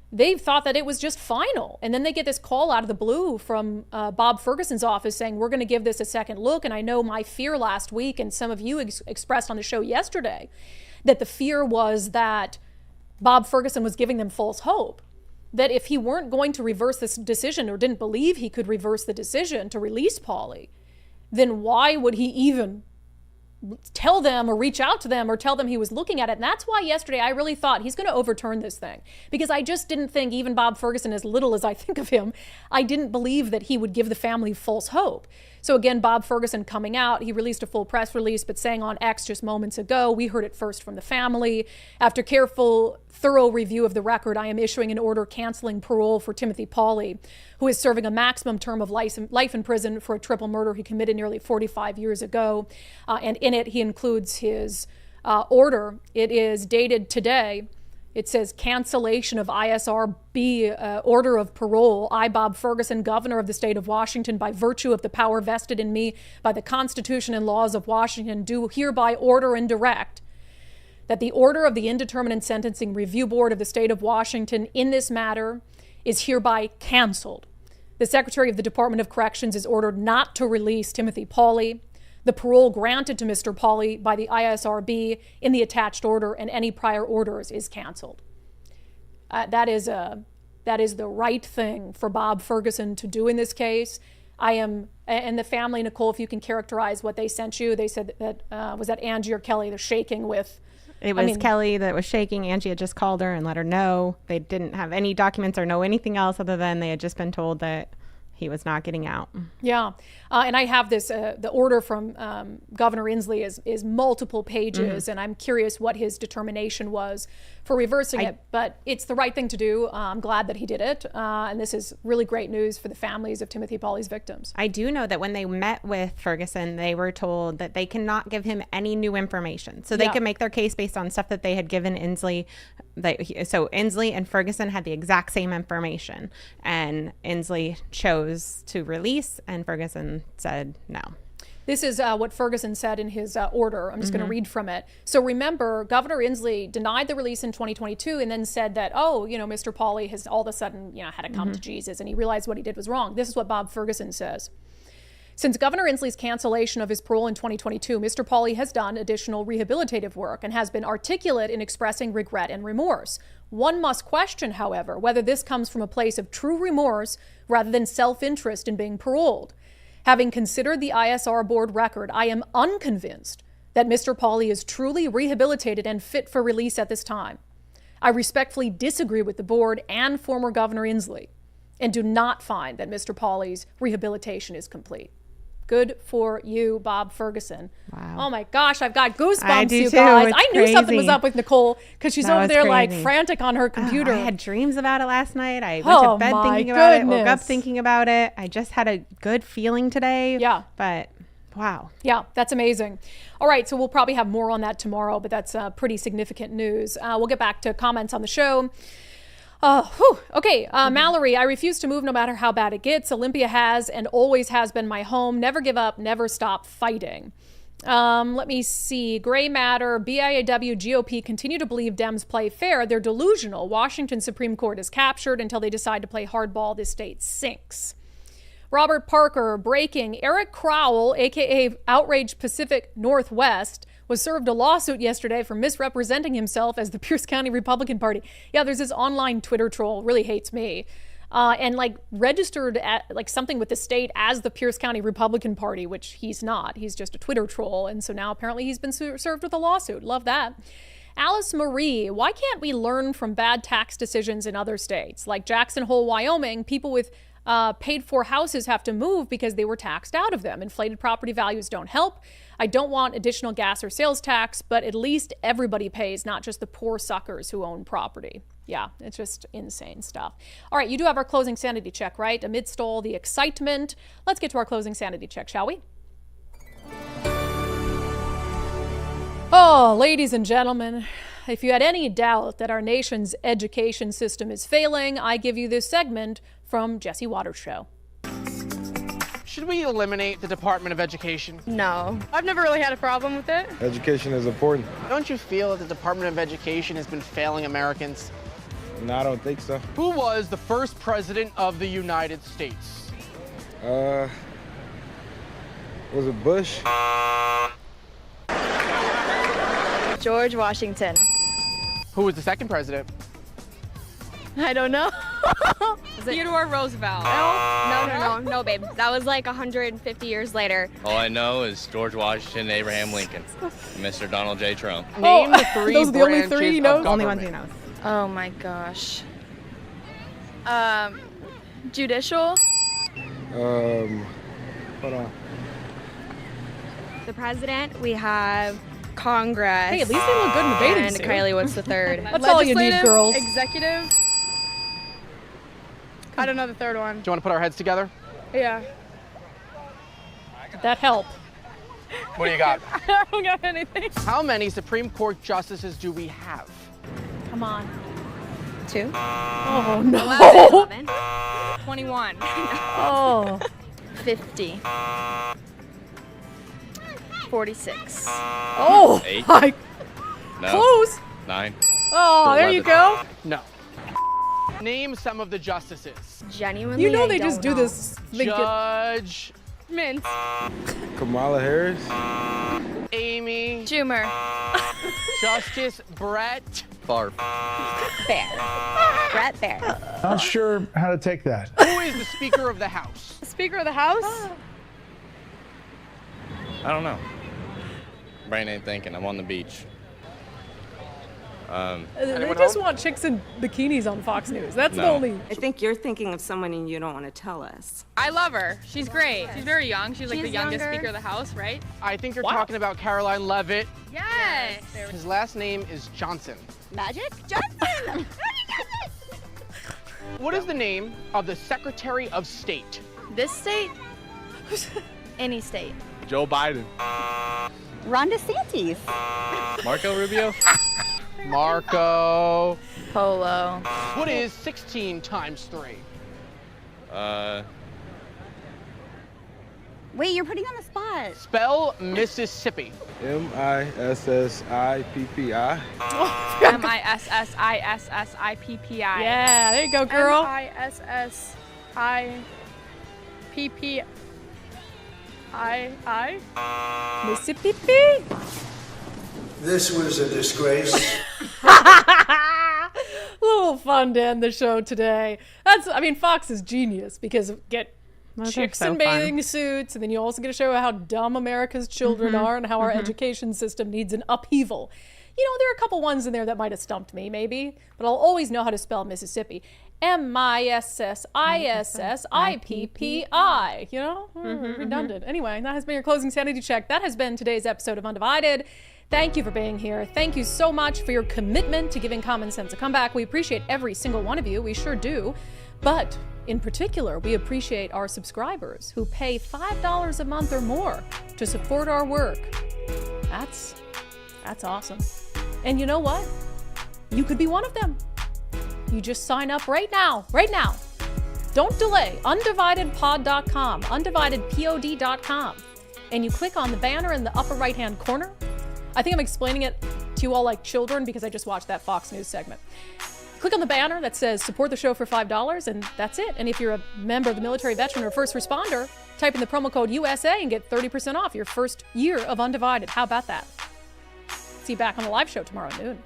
They thought that it was just final. And then they get this call out of the blue from Bob Ferguson's office saying, we're going to give this a second look. And I know my fear last week, and some of you expressed on the show yesterday, that the fear was that Bob Ferguson was giving them false hope, that if he weren't going to reverse this decision or didn't believe he could reverse the decision to release Pauley, then why would he even tell them or reach out to them or tell them he was looking at it? And that's why yesterday I really thought he's going to overturn this thing, because I just didn't think, even Bob Ferguson, as little as I think of him, I didn't believe that he would give the family false hope. So again, Bob Ferguson coming out, he released a full press release, but saying on X just moments ago, we heard it first from the family. After careful, thorough review of the record, I am issuing an order canceling parole for Timothy Pauley, who is serving a maximum term of life in prison for a triple murder he committed nearly 45 years ago. And in it, he includes his order. It is dated today. It says cancellation of ISRB order of parole. I, Bob Ferguson, governor of the state of Washington, by virtue of the power vested in me by the Constitution and laws of Washington, do hereby order and direct that the order of the Indeterminate Sentencing Review Board of the state of Washington in this matter is hereby canceled. The Secretary of the Department of Corrections is ordered not to release Timothy Pauley. The parole granted to Mr. Pauley by the ISRB in the attached order and any prior orders is canceled. That is the right thing for Bob Ferguson to do in this case. And the family, Nicole, if you can characterize what they sent you, they said that, was that Angie or Kelly? They're shaking with. It was Kelly that was shaking. Angie had just called her and let her know. They didn't have any documents or know anything else other than they had just been told that he was not getting out. Yeah. And I have this, the order from Governor Inslee is multiple pages, and I'm curious what his determination was for reversing it. But it's the right thing to do. I'm glad that he did it. And this is really great news for the families of Timothy Pauley's victims. I do know that when they met with Ferguson, they were told that they cannot give him any new information. So they can make their case based on stuff that they had given Inslee. So Inslee and Ferguson had the exact same information, and Inslee chose to release, and Ferguson said no. This is what Ferguson said in his order. I'm just going to read from it. So remember, Governor Inslee denied the release in 2022 and then said that, Mr. Pauley has all of a sudden, had to come to Jesus, and he realized what he did was wrong. This is what Bob Ferguson says. Since Governor Inslee's cancellation of his parole in 2022, Mr. Pauley has done additional rehabilitative work and has been articulate in expressing regret and remorse. One must question, however, whether this comes from a place of true remorse rather than self-interest in being paroled. Having considered the ISR board record, I am unconvinced that Mr. Pauley is truly rehabilitated and fit for release at this time. I respectfully disagree with the board and former Governor Inslee and do not find that Mr. Pauley's rehabilitation is complete. Good for you, Bob Ferguson. Wow. Oh my gosh, I've got goosebumps, I do you too. guys. It's I knew something was crazy. up with Nicole because she's over there like crazy. frantic on her computer. I had dreams about it last night. I went to bed my thinking about it, woke up goodness. thinking about it. I just had a good feeling today. Yeah. But wow. Yeah, that's amazing. All right, so we'll probably have more on that tomorrow, but that's pretty significant news. We'll get back to comments on the show. Okay, Mallory, I refuse to move no matter how bad it gets. Olympia has and always has been my home. Never give up, never stop fighting. Let me see. Gray Matter, BIAW, GOP continue to believe Dems play fair. They're delusional. Washington Supreme Court is captured until they decide to play hardball. This state sinks. Robert Parker, breaking. Eric Crowell, a.k.a. Outrage Pacific Northwest, was served a lawsuit yesterday for misrepresenting himself as the Pierce County Republican Party. Yeah, there's this online Twitter troll, really hates me, and like registered at like something with the state as the Pierce County Republican Party, which he's not. He's just a Twitter troll. And so now apparently he's been served with a lawsuit. Love that. Alice Marie, why can't we learn from bad tax decisions in other states? Like Jackson Hole, Wyoming, people with paid for houses have to move because they were taxed out of them. Inflated property values don't help. I don't want additional gas or sales tax, but at least everybody pays, not just the poor suckers who own property. Yeah, it's just insane stuff. All right, you do have our closing sanity check, right? Amidst all the excitement, let's get to our closing sanity check, shall we? Oh, ladies and gentlemen, if you had any doubt that our nation's education system is failing, I give you this segment from Jesse Waters' show. Should we eliminate the Department of Education? No. I've never really had a problem with it. Education is important. Don't you feel that the Department of Education has been failing Americans? No, I don't think so. Who was the first president of the United States? Was it Bush? George Washington. Who was the second president? I don't know. Theodore Roosevelt. No, babe. That was like 150 years later. All I know is George Washington and Abraham Lincoln. Mr. Donald J. Trump. Name the three those are the only branches three he knows? of Only government. ones he knows. Oh my gosh. Judicial. Hold on. The president. We have Congress. Hey, at least they look good in the bathing And suit. Kylie, what's the third? That's all you need, girls. Executive. I don't know the third one. Do you want to put our heads together? Yeah. Did that help? What do you got? I don't got anything. How many Supreme Court justices do we have? Come on. 2. Oh, no. 11. 21. Oh. 50. 46. Oh, 8. my. No. Close. 9. Oh, there you 11. go. No. Name some of the justices. Genuinely, You know I they don't just do know. this. They get- Judge Mint. Kamala Harris? Amy. Schumer. Justice Brett. Barf. Bear. Brett Bear. Not sure how to take that. Who is the Speaker of the House? Speaker of the House. I don't know. Brain ain't thinking. I'm on the beach. They just want chicks in bikinis on Fox News. That's the No. only. I think you're thinking of someone and you don't want to tell us. I love her. She's great. She's very young. She's like the She's youngest younger. Speaker of the House, right? I think you're talking about Caroline Leavitt. Yes. His last name is Johnson. Magic Johnson. What is the name of the Secretary of State? This state. Any state. Joe Biden. Ron DeSantis. Marco Rubio. Marco. Polo. What is 16 times 3? Wait, you're putting on the spot. Spell Mississippi. Mississippi. Mississippi. Yeah, there you go, girl. Mississippi. Mississippi. This was a disgrace. A little fun to end the show today. I mean, Fox is genius because Those are chicks so in bathing suits, and then you also get to show how dumb America's children are and how our education system needs an upheaval. You know, there are a couple ones in there that might have stumped me, maybe, but I'll always know how to spell Mississippi. MISSISSIPPI. You know, redundant. Anyway, that has been your closing sanity check. That has been today's episode of Undivided. Thank you for being here. Thank you so much for your commitment to giving common sense a comeback. We appreciate every single one of you. We sure do. But in particular, we appreciate our subscribers who pay $5 a month or more to support our work. That's awesome. And you know what? You could be one of them. You just sign up right now. Don't delay. UndividedPod.com, UndividedPod.com. And you click on the banner in the upper right-hand corner. I think I'm explaining it to you all like children because I just watched that Fox News segment. Click on the banner that says support the show for $5, and that's it. And if you're a member of the military, veteran, or first responder, type in the promo code USA and get 30% off your first year of Undivided. How about that? See you back on the live show tomorrow at noon.